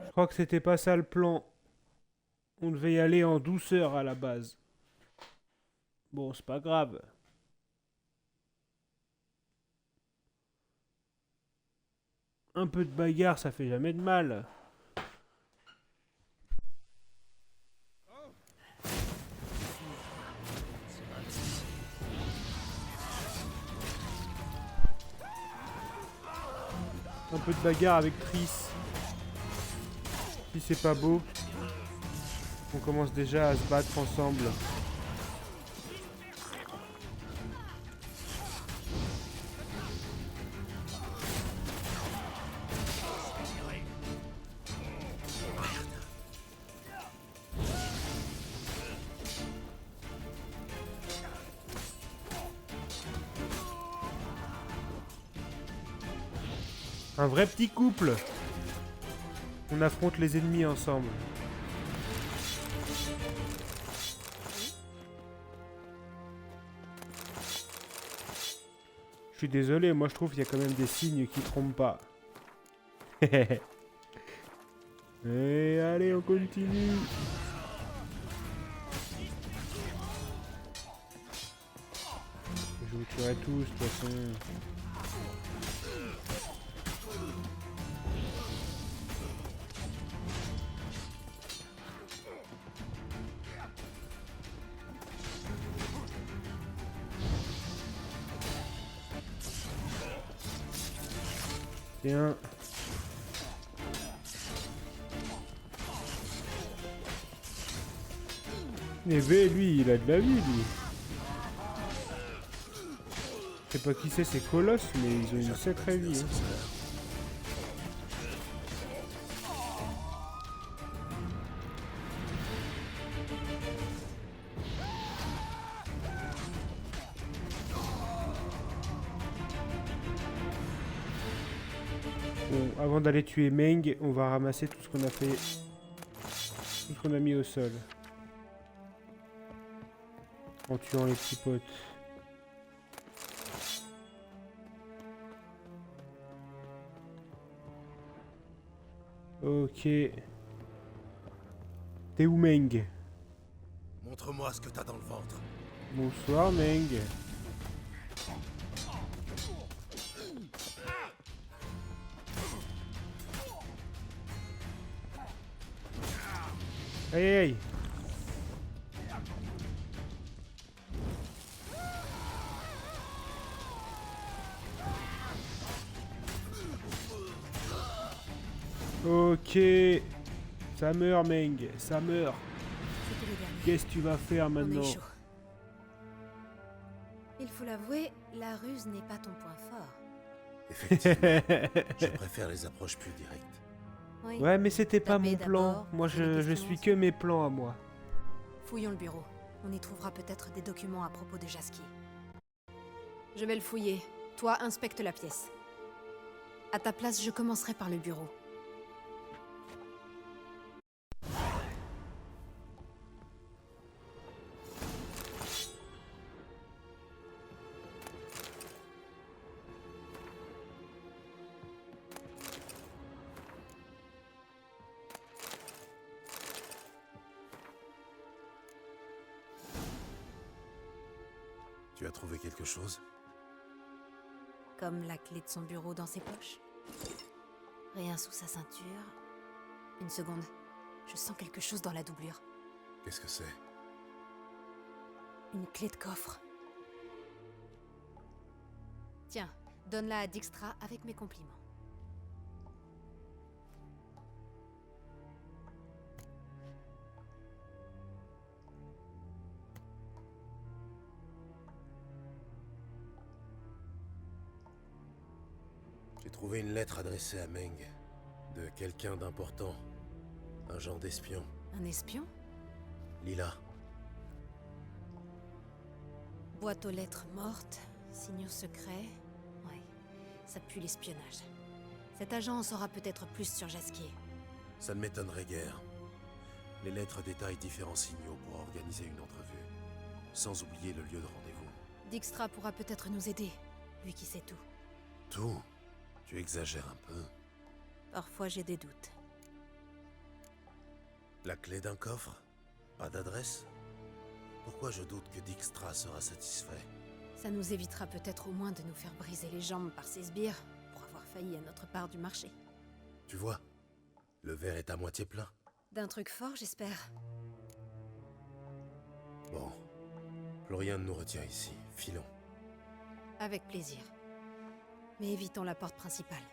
Je crois que c'était pas ça le plan. On devait y aller en douceur à la base. Bon, c'est pas grave. Un peu de bagarre, ça fait jamais de mal. Un peu de bagarre avec Triss. Si c'est pas beau. On commence déjà à se battre ensemble. Un vrai petit couple. On affronte les ennemis ensemble. Je suis désolé, moi je trouve qu'il y a quand même des signes qui trompent pas. Et allez, on continue. Je vous tuerai tous, de toute façon. Tiens. Neve, lui, il a de la vie, lui. Je sais pas qui c'est, c'est Colosse, mais ils ont une sacrée vie. Hein. Bon, avant d'aller tuer Meng, on va ramasser tout ce qu'on a fait. Tout ce qu'on a mis au sol. En tuant les petits potes. Ok. T'es où Meng? Montre-moi ce que t'as dans le ventre. Bonsoir Meng. Aïe aïe aïe. Ok. Ça meurt Meng, ça meurt. C'était le dernier. Qu'est-ce que tu vas faire On a eu maintenant? chaud. Il faut l'avouer, la ruse n'est pas ton point fort. Effectivement, je préfère les approches plus directes. Oui. Ouais, mais c'était pas Taper mon plan. d'abord, Moi, poser des je questions suis que ensuite. mes plans à moi. Fouillons le bureau. On y trouvera peut-être des documents à propos de Jaski. Je vais le fouiller. Toi, inspecte la pièce. À ta place, je commencerai par le bureau. Tu as trouvé quelque chose? Comme la clé de son bureau dans ses poches. Rien sous sa ceinture. Une seconde. Je sens quelque chose dans la doublure. Qu'est-ce que c'est? Une clé de coffre. Tiens, donne-la à Dijkstra avec mes compliments. J'ai trouvé une lettre adressée à Meng. De quelqu'un d'important. Un genre d'espion. Un espion? Lila. Boîte aux lettres mortes, signaux secrets. Ouais, ça pue l'espionnage. Cet agent en saura peut-être plus sur Jasquier. Ça ne m'étonnerait guère. Les lettres détaillent différents signaux pour organiser une entrevue. Sans oublier le lieu de rendez-vous. Dijkstra pourra peut-être nous aider, lui qui sait tout. Tout? Tu exagères un peu. Parfois j'ai des doutes. La clé d'un coffre? Pas d'adresse? Pourquoi je doute que Dijkstra sera satisfait? Ça nous évitera peut-être au moins de nous faire briser les jambes par ces sbires pour avoir failli à notre part du marché. Tu vois, le verre est à moitié plein. D'un truc fort, j'espère. Bon, plus rien ne nous retient ici. Filons. Avec plaisir. Mais évitons la porte principale.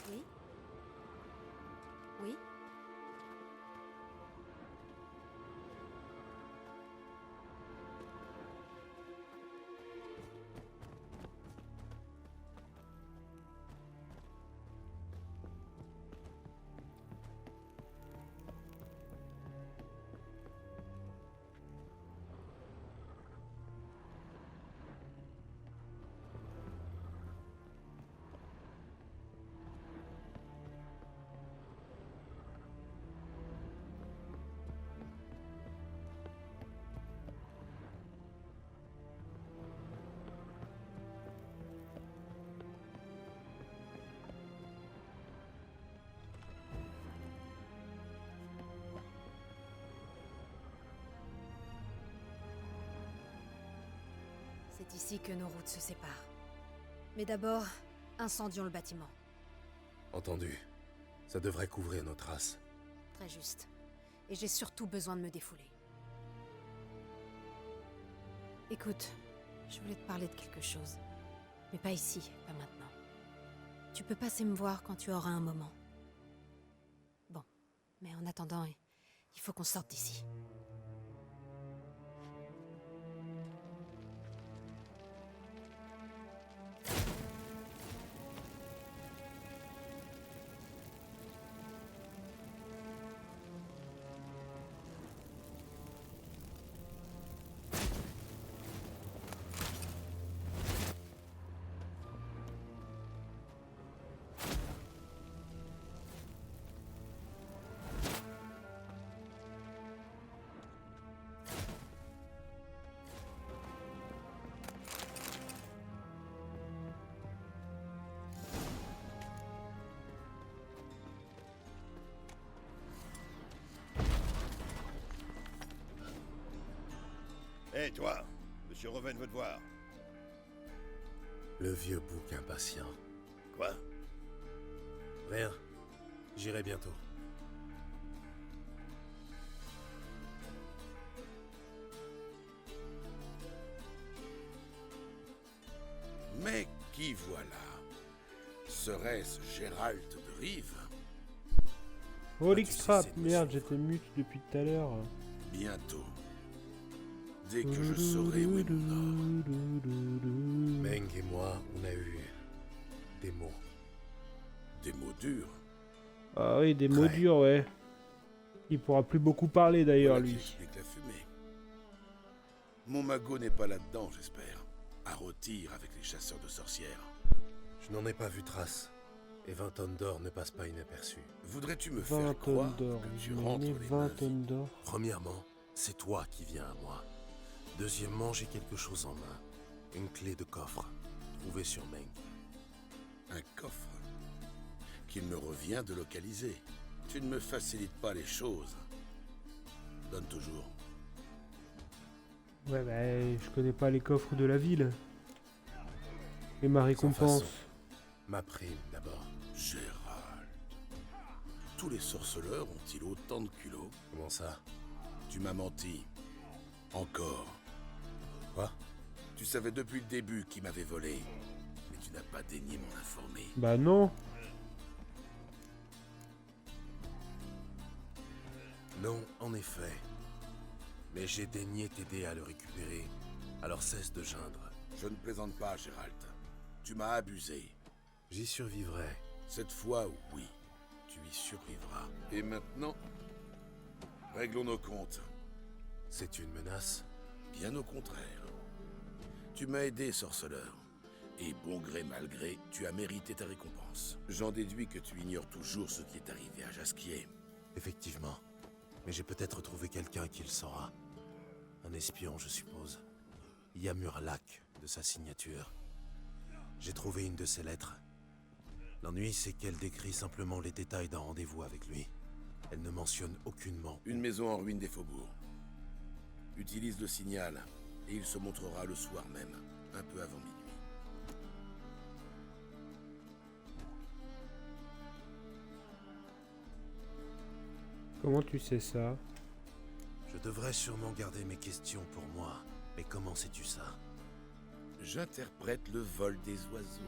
Oui? Oui? C'est ici que nos routes se séparent. Mais d'abord, incendions le bâtiment. Entendu. Ça devrait couvrir nos traces. Très juste. Et j'ai surtout besoin de me défouler. Écoute, je voulais te parler de quelque chose. Mais pas ici, pas maintenant. Tu peux passer me voir quand tu auras un moment. Bon, mais en attendant, il faut qu'on sorte d'ici. Hé, toi! Monsieur Reven veut te voir. Le vieux bouc impatient. Quoi? Rien. J'irai bientôt. Mais qui voilà? Serait-ce Gérald de Rive? Oh, tu Dijkstra, sais, c'est merde, monsieur. j'étais mute depuis tout à l'heure. Bientôt. Dès que je saurai où est mon or. Meng et moi, on a eu des mots. Des mots durs. Ah oui, des mots Très. durs, ouais. Il pourra plus beaucoup parler d'ailleurs, Voilà qui lui. explique la fumée. Mon magot n'est pas là-dedans, j'espère. À rôtir avec les chasseurs de sorcières. Je n'en ai pas vu trace. Et 20 tonnes d'or ne passent pas inaperçues. Voudrais-tu me 20 faire croire tonnes d'or. que tu Vous rentres imaginez les mains 20 tonnes d'or. Premièrement, c'est toi qui viens à moi. Deuxièmement, j'ai quelque chose en main. Une clé de coffre, trouvée sur Meng. Un coffre qu'il me revient de localiser. Tu ne me facilites pas les choses. Donne toujours. Ouais, bah, je connais pas les coffres de la ville. Et ma récompense. façon. Ma prime, d'abord. Gérald. Tous les sorceleurs ont-ils autant de culot? Comment ça? Tu m'as menti. Encore. Quoi? Tu savais depuis le début qui m'avait volé. Mais tu n'as pas daigné m'en informer. Bah non. Non, en effet. Mais j'ai daigné t'aider à le récupérer. Alors cesse de geindre. Je ne plaisante pas, Gérald. Tu m'as abusé. J'y survivrai. Cette fois, oui. Tu y survivras. Et maintenant, réglons nos comptes. C'est une menace? Bien au contraire. Tu m'as aidé, sorceleur. Et bon gré mal gré, tu as mérité ta récompense. J'en déduis que tu ignores toujours ce qui est arrivé à Jasquier. Effectivement. Mais j'ai peut-être trouvé quelqu'un qui le saura. Un espion, je suppose. Yamurlak, de sa signature. J'ai trouvé une de ses lettres. L'ennui, c'est qu'elle décrit simplement les détails d'un rendez-vous avec lui. Elle ne mentionne aucunement... Une maison en ruine des faubourgs. Utilise le signal, et il se montrera le soir même, un peu avant minuit. Comment tu sais ça? Je devrais sûrement garder mes questions pour moi. Mais comment sais-tu ça? J'interprète le vol des oiseaux.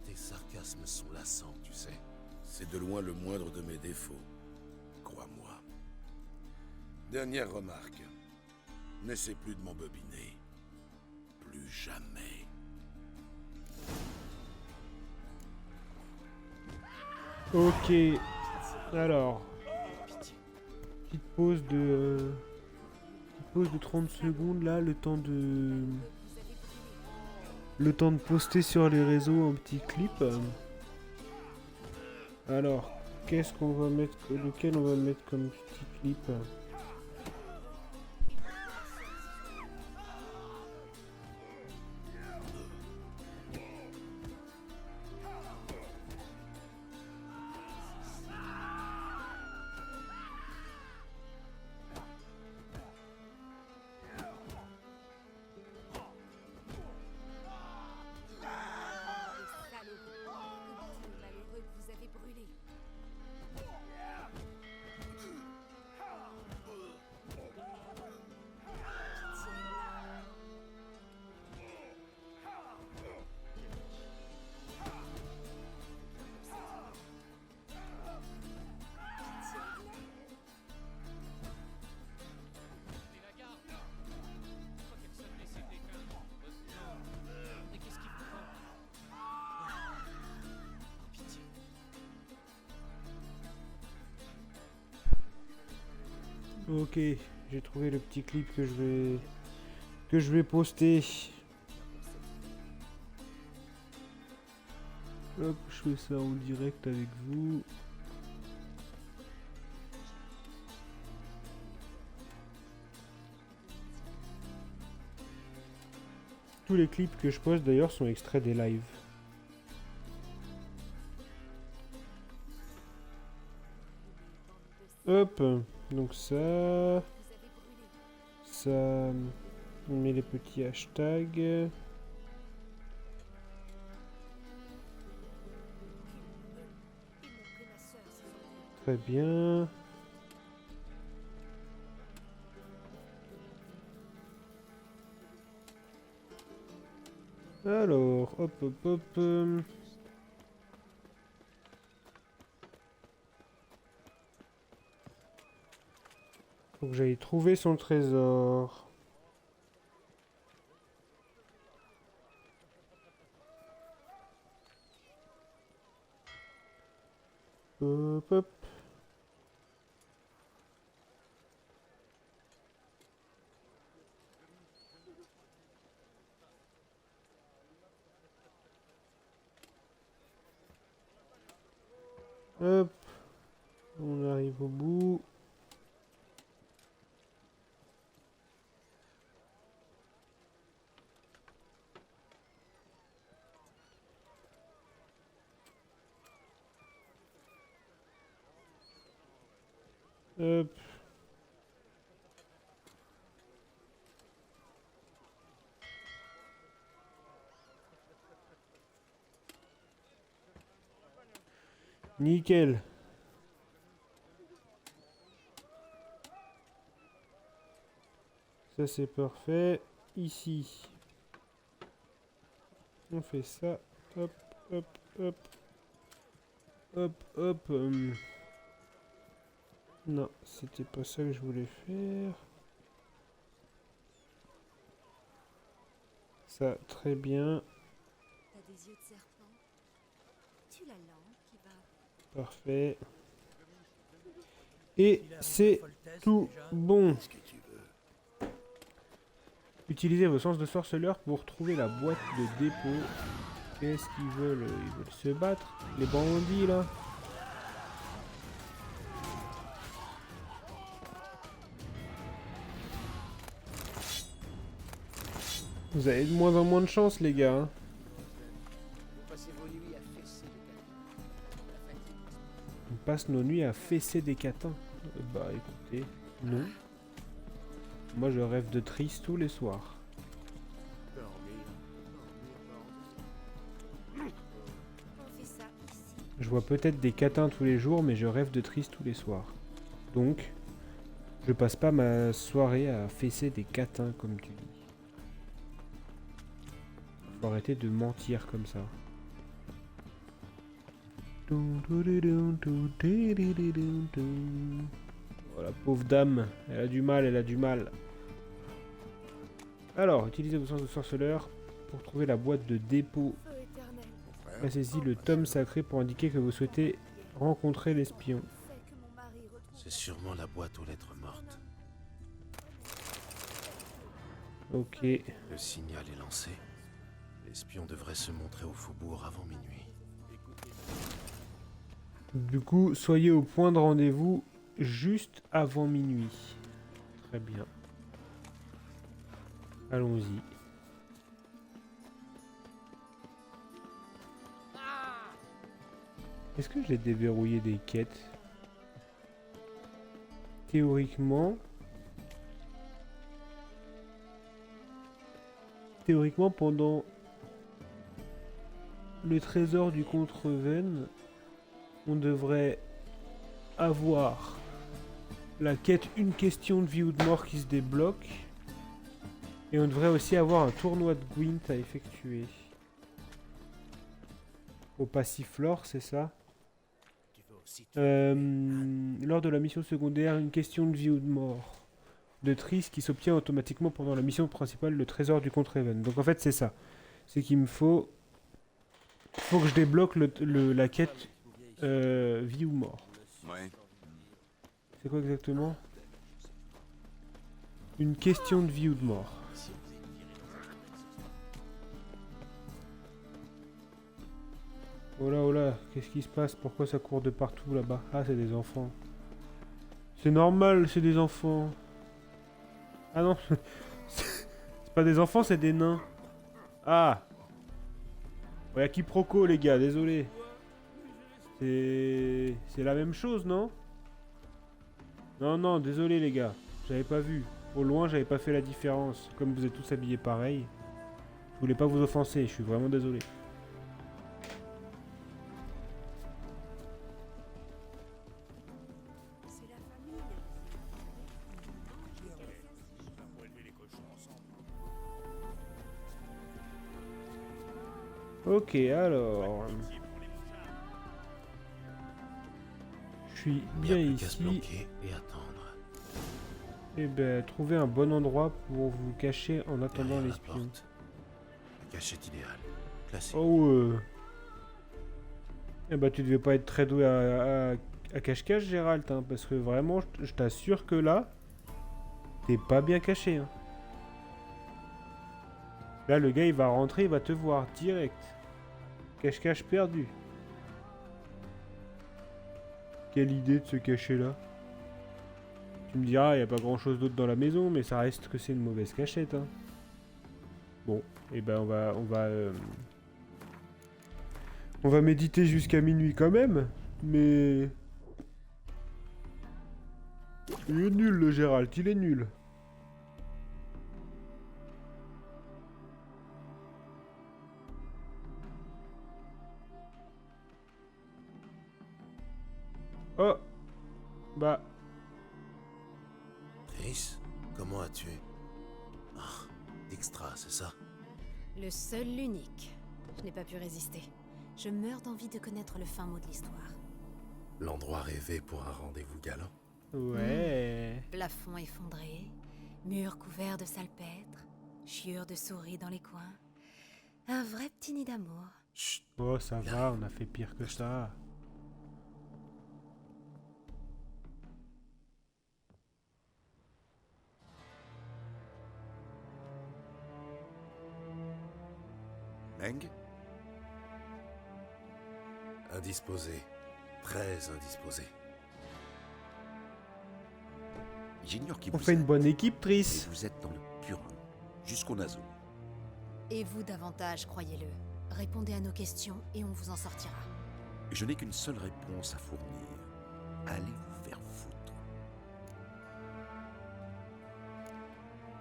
Tes sarcasmes sont lassants, tu sais. C'est de loin le moindre de mes défauts. Crois-moi. Dernière remarque. N'essaie plus de m'embobiner. Plus jamais. Ok. Alors. Petite pause de... Pause de 30 secondes là, le temps de... Le temps de poster sur les réseaux un petit clip. Alors, qu'est-ce qu'on va mettre... Lequel on va mettre comme petit clip? Ok, j'ai trouvé le petit clip que je vais poster. Hop, je fais ça en direct avec vous. Tous les clips que je poste d'ailleurs sont extraits des lives. Hop, donc ça, on met les petits hashtags. Très bien. Alors, hop, hop, hop. Faut que j'aille trouver son trésor. Hop, hop. Hop. On arrive au bout. Hop. Nickel. Ça c'est parfait. Ici. On fait ça. Hop, hop, hop. Hop, hop. Non, c'était pas ça que je voulais faire. Ça, très bien. T'as des yeux de serpent. Tu la langue qui va. Parfait. Et c'est tout bon. Qu'est-ce que tu veux? Utilisez vos sens de sorceleur pour trouver la boîte de dépôt. Qu'est-ce qu'ils veulent? Ils veulent se battre? Les bandits là? Vous avez de moins en moins de chance les gars. Hein. On passe nos nuits à fesser des catins. Bah écoutez, non. Moi je rêve de Triss tous les soirs. On fait ça ici. Je vois peut-être des catins tous les jours, mais je rêve de Triss tous les soirs. Donc, je passe pas ma soirée à fesser des catins comme tu dis. Faut arrêter de mentir comme ça. Oh la pauvre dame, elle a du mal, elle a du mal. Alors, utilisez vos sens de sorceleur pour trouver la boîte de dépôt. Feu éternel. Passez-y le tome sacré pour indiquer que vous souhaitez rencontrer l'espion. Fais que mon mari retrouve. C'est sûrement la boîte aux lettres mortes. Ok. Le signal est lancé. L'espion devrait se montrer au faubourg avant minuit. Du coup, soyez au point de rendez-vous juste avant minuit. Très bien. Allons-y. Est-ce que j'ai déverrouillé des quêtes? Théoriquement, pendant le trésor du Contreven, on devrait avoir la quête une question de vie ou de mort qui se débloque. Et on devrait aussi avoir un tournoi de Gwent à effectuer. Au Passiflore, c'est ça? Lors de la mission secondaire, une question de vie ou de mort de Triss qui s'obtient automatiquement pendant la mission principale, le trésor du Contreven. Donc en fait c'est ça. C'est qu'il me faut... Faut que je débloque la quête vie ou mort. Ouais. C'est quoi exactement? Une question de vie ou de mort. Oh là, qu'est-ce qui se passe? Pourquoi ça court de partout là-bas? Ah, c'est des enfants. C'est normal, c'est des enfants. Ah non, c'est pas des enfants, c'est des nains. Ah! Ouais, y'a quiproquo les gars, désolé. C'est la même chose, non? Non, désolé les gars. J'avais pas vu. Au loin, j'avais pas fait la différence. Comme vous êtes tous habillés pareil. Je voulais pas vous offenser, je suis vraiment désolé. C'est la famille. On va élever les cochons ensemble. Ok, alors... Je suis Il n'y a bien plus qu'à se ici. bloquer et attendre. Et ben, trouvez un bon endroit pour vous cacher en attendant Derrière la l'espion. porte. La cachette idéale. Classique. Oh, eh ben, tu devais pas être très doué à cache-cache, Gérald, hein, parce que vraiment, je t'assure que là, t'es pas bien caché. Hein. Là, le gars, il va rentrer, il va te voir direct. Cache-cache perdu. Quelle idée de se cacher là. Tu me diras, il n'y a pas grand chose d'autre dans la maison, mais ça reste que c'est une mauvaise cachette. Hein. Bon, et ben on va méditer jusqu'à minuit quand même, mais... Il est nul le Gérald, il est nul. Oh. Bah... Triss, comment as-tu... Ah, Dijkstra, c'est ça? Le seul, l'unique. Je n'ai pas pu résister. Je meurs d'envie de connaître le fin mot de l'histoire. L'endroit rêvé pour un rendez-vous galant? Ouais... Plafond effondré, murs couverts de salpêtre, chiures de souris dans les coins. Un vrai petit nid d'amour. Chut. Oh, ça va, on a fait pire que ça. Meng? Indisposé. Très indisposé. J'ignore qui On vous fait une êtes, bonne équipe, mais Triss. vous êtes dans le purin, jusqu'au naseau. Et vous davantage, croyez-le. Répondez à nos questions et on vous en sortira. Je n'ai qu'une seule réponse à fournir. Allez vous faire foutre.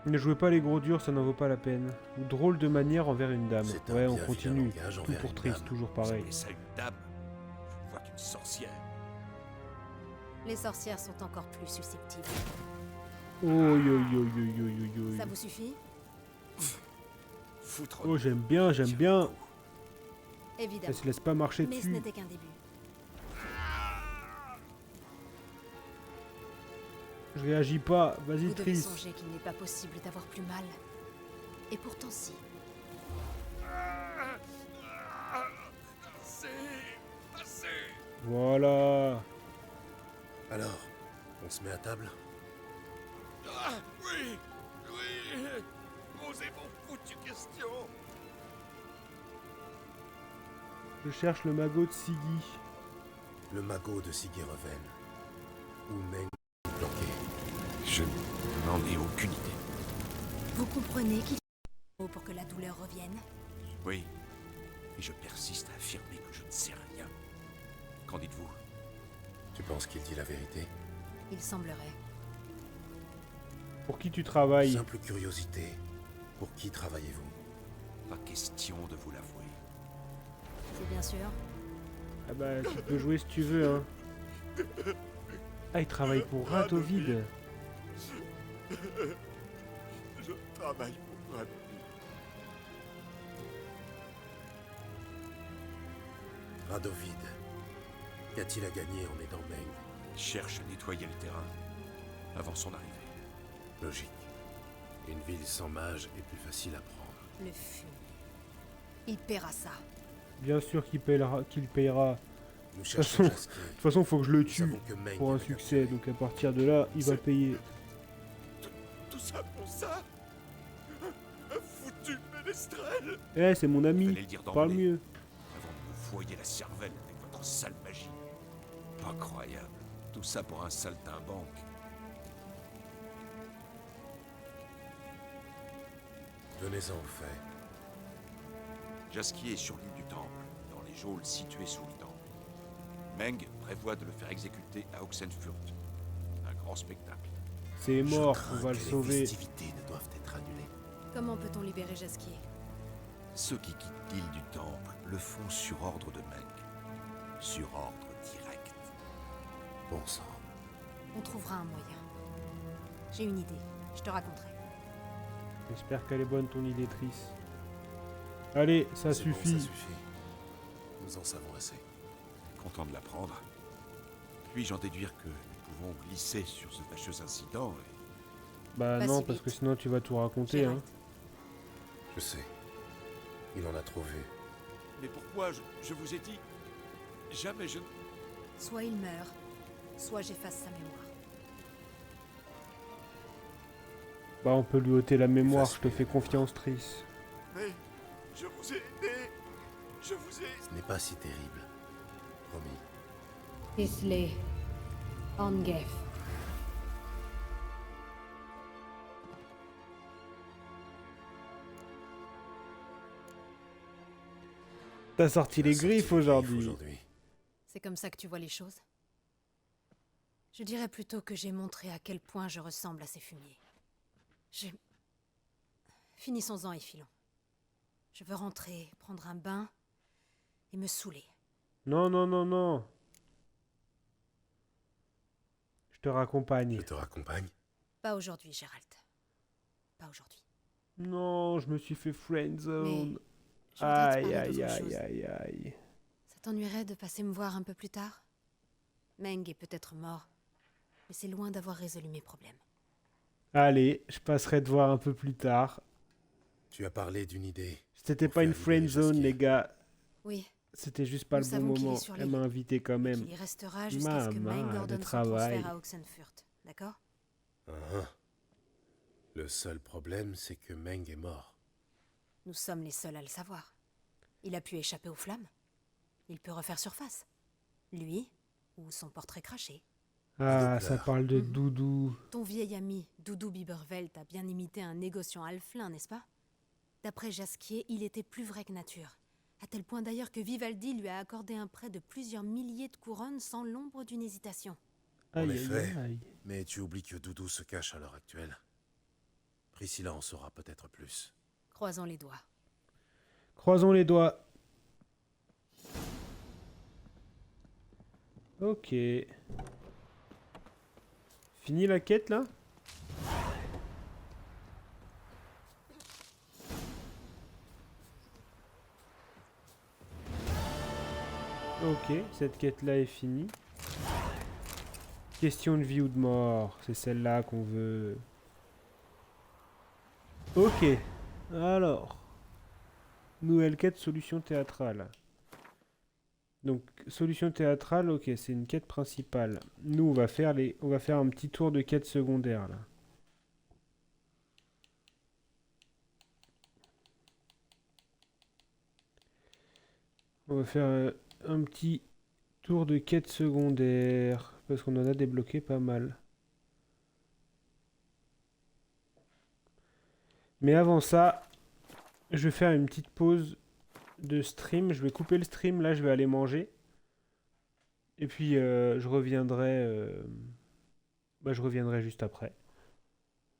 Ne jouez pas les gros durs, ça n'en vaut pas la peine. Ou drôle de manière envers une dame. C'est un Ouais, on bien continue. vilain langage Tout envers pour une Triss, dame. toujours Vous pareil. appelez ça une dame? Je ne vois qu'une sorcière. Les sorcières sont encore plus susceptibles. Oh, yo, yo, yo, yo, yo, yo. Ça vous suffit? Foutre. Oh, j'aime bien, j'aime bien. Elle Évidemment. se laisse pas marcher Mais ce dessus. n'était qu'un début. Je réagis pas. Vas-y, Vous devez Triss. songer qu'il n'est pas possible d'avoir plus mal. Et pourtant si. Voilà. Alors, on se met à table? Ah, oui, oui. Posez vos foutues questions. Je cherche le magot de Siggy. Le magot de Sigireven. Où Meng est planqué. Je n'en ai aucune idée. Vous comprenez qu'il faut pour que la douleur revienne? Oui. Et je persiste à affirmer que je ne sais rien. Qu'en dites-vous? Tu penses qu'il dit la vérité? Il semblerait. Pour qui tu travailles? Simple curiosité. Pour qui travaillez-vous? Pas question de vous l'avouer. C'est bien sûr. Ah bah, tu peux jouer si tu veux, hein. Ah, il travaille pour Radovid. Je travaille pour Radovid. Radovid. Qu'a-t-il à gagner en aidant Meng? Cherche à nettoyer le terrain avant son arrivée. Logique. Une ville sans mage est plus facile à prendre. Le fumier. Il paiera ça. Bien sûr qu'il payera. Nous De cherchons toute Jaskier. façon, faut que je le Nous tue savons que Meng pour un l'a succès. capturé. Donc à partir de là, il va payer. Tout ça pour ça? Un foutu ménestrel! Eh, c'est mon ami. Fallait le dire Parle d'emblée, mieux. avant de vous foyer la cervelle avec votre sale magie. Pas croyable. Tout ça pour un saltimbanque. Venez-en au fait. Jaskier est sur l'île du Temple, dans les geôles situées sous le temple. Meng prévoit de le faire exécuter à Oxenfurt. Un grand spectacle. C'est Je mort, crains on va le que les sauver. festivités ne doivent être annulées. Comment peut-on libérer Jaskier? Ceux qui quittent l'île du Temple le font sur ordre de Meng. Sur ordre direct. Bon sang. On trouvera un moyen. J'ai une idée. Je te raconterai. J'espère qu'elle est bonne ton idée, Triss. Allez, ça C'est bon, suffit. ça suffit. Nous en savons assez. Content de l'apprendre. Puis-je en déduire que nous pouvons glisser sur ce fâcheux incident et... Bah Pas non, si parce vite. que sinon tu vas tout raconter, hein. Gérald. Je sais. Il en a trop vu. Mais pourquoi je vous ai dit... Jamais je... Soit il meurt, soit j'efface sa mémoire. Bah on peut lui ôter la mémoire, je te Efface-lui fais la confiance, Triss. Mais... Je vous ai aidé. Je vous ai... Ce n'est pas si terrible. Promis. Isley, Orngef. T'as sorti les griffes aujourd'hui. C'est comme ça que tu vois les choses? Je dirais plutôt que j'ai montré à quel point je ressemble à ces fumiers. Finissons-en et filons. Je veux rentrer, prendre un bain et me saouler. Non, non, non, non. Je te raccompagne. Je te raccompagne. Pas aujourd'hui, Gérald. Pas aujourd'hui. Non, je me suis fait friendzone. Je voudrais te Aïe, parler aïe, d'autre aïe, chose. aïe, aïe. Ça t'ennuierait de passer me voir un peu plus tard? Meng est peut-être mort, mais c'est loin d'avoir résolu mes problèmes. Allez, je passerai te voir un peu plus tard. Tu as parlé d'une idée. C'était pour pas une faire libérer friendzone, Jaskier. les gars. Oui. C'était juste pas Nous le bon savons qu'il est moment. sur Elle l'île. m'a invité quand même. Il y restera jusqu'à ce que Meng Maman, le ordonne son travail. transfert à Oxenfurt, d'accord? Ah, ah. Le seul problème, c'est que Meng est mort. Nous sommes les seuls à le savoir. Il a pu échapper aux flammes. Il peut refaire surface. Lui, ou son portrait craché. Ah, ça pleure. parle de Doudou. Ton vieil ami, Doudou Bibervelt, a bien imité un négociant alflin, n'est-ce pas? D'après Jaskier, il était plus vrai que nature. À tel point d'ailleurs que Vivaldi lui a accordé un prêt de plusieurs milliers de couronnes sans l'ombre d'une hésitation. En Aïe, effet. aïe, aïe. Mais tu oublies que Doudou se cache à l'heure actuelle. Priscilla en saura peut-être plus. Croisons les doigts. Croisons les doigts. Ok. Fini la quête là? Ok, cette quête là est finie. Question de vie ou de mort, c'est celle-là qu'on veut. Ok, alors. Nouvelle quête, solution théâtrale. Donc, solution théâtrale, ok, c'est une quête principale. Nous, on va faire un petit tour de quête secondaire, là. On va faire un petit tour de quête secondaire, parce qu'on en a débloqué pas mal. Mais avant ça, je vais faire une petite pause de stream. Je vais couper le stream, là je vais aller manger. Et puis je reviendrai juste après.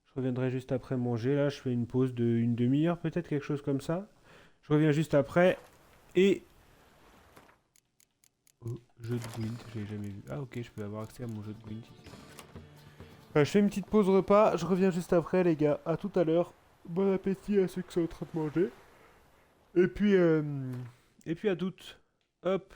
Je reviendrai juste après manger. Là je fais une pause de une demi-heure peut-être, quelque chose comme ça. Je reviens juste après. Et... Oh, jeu de Gwent, je l'ai jamais vu. Ah ok, je peux avoir accès à mon jeu de Gwent ici. Je fais une petite pause repas. Je reviens juste après les gars. À tout à l'heure. Bon appétit à ceux qui sont en train de manger. Et puis à toutes. Hop.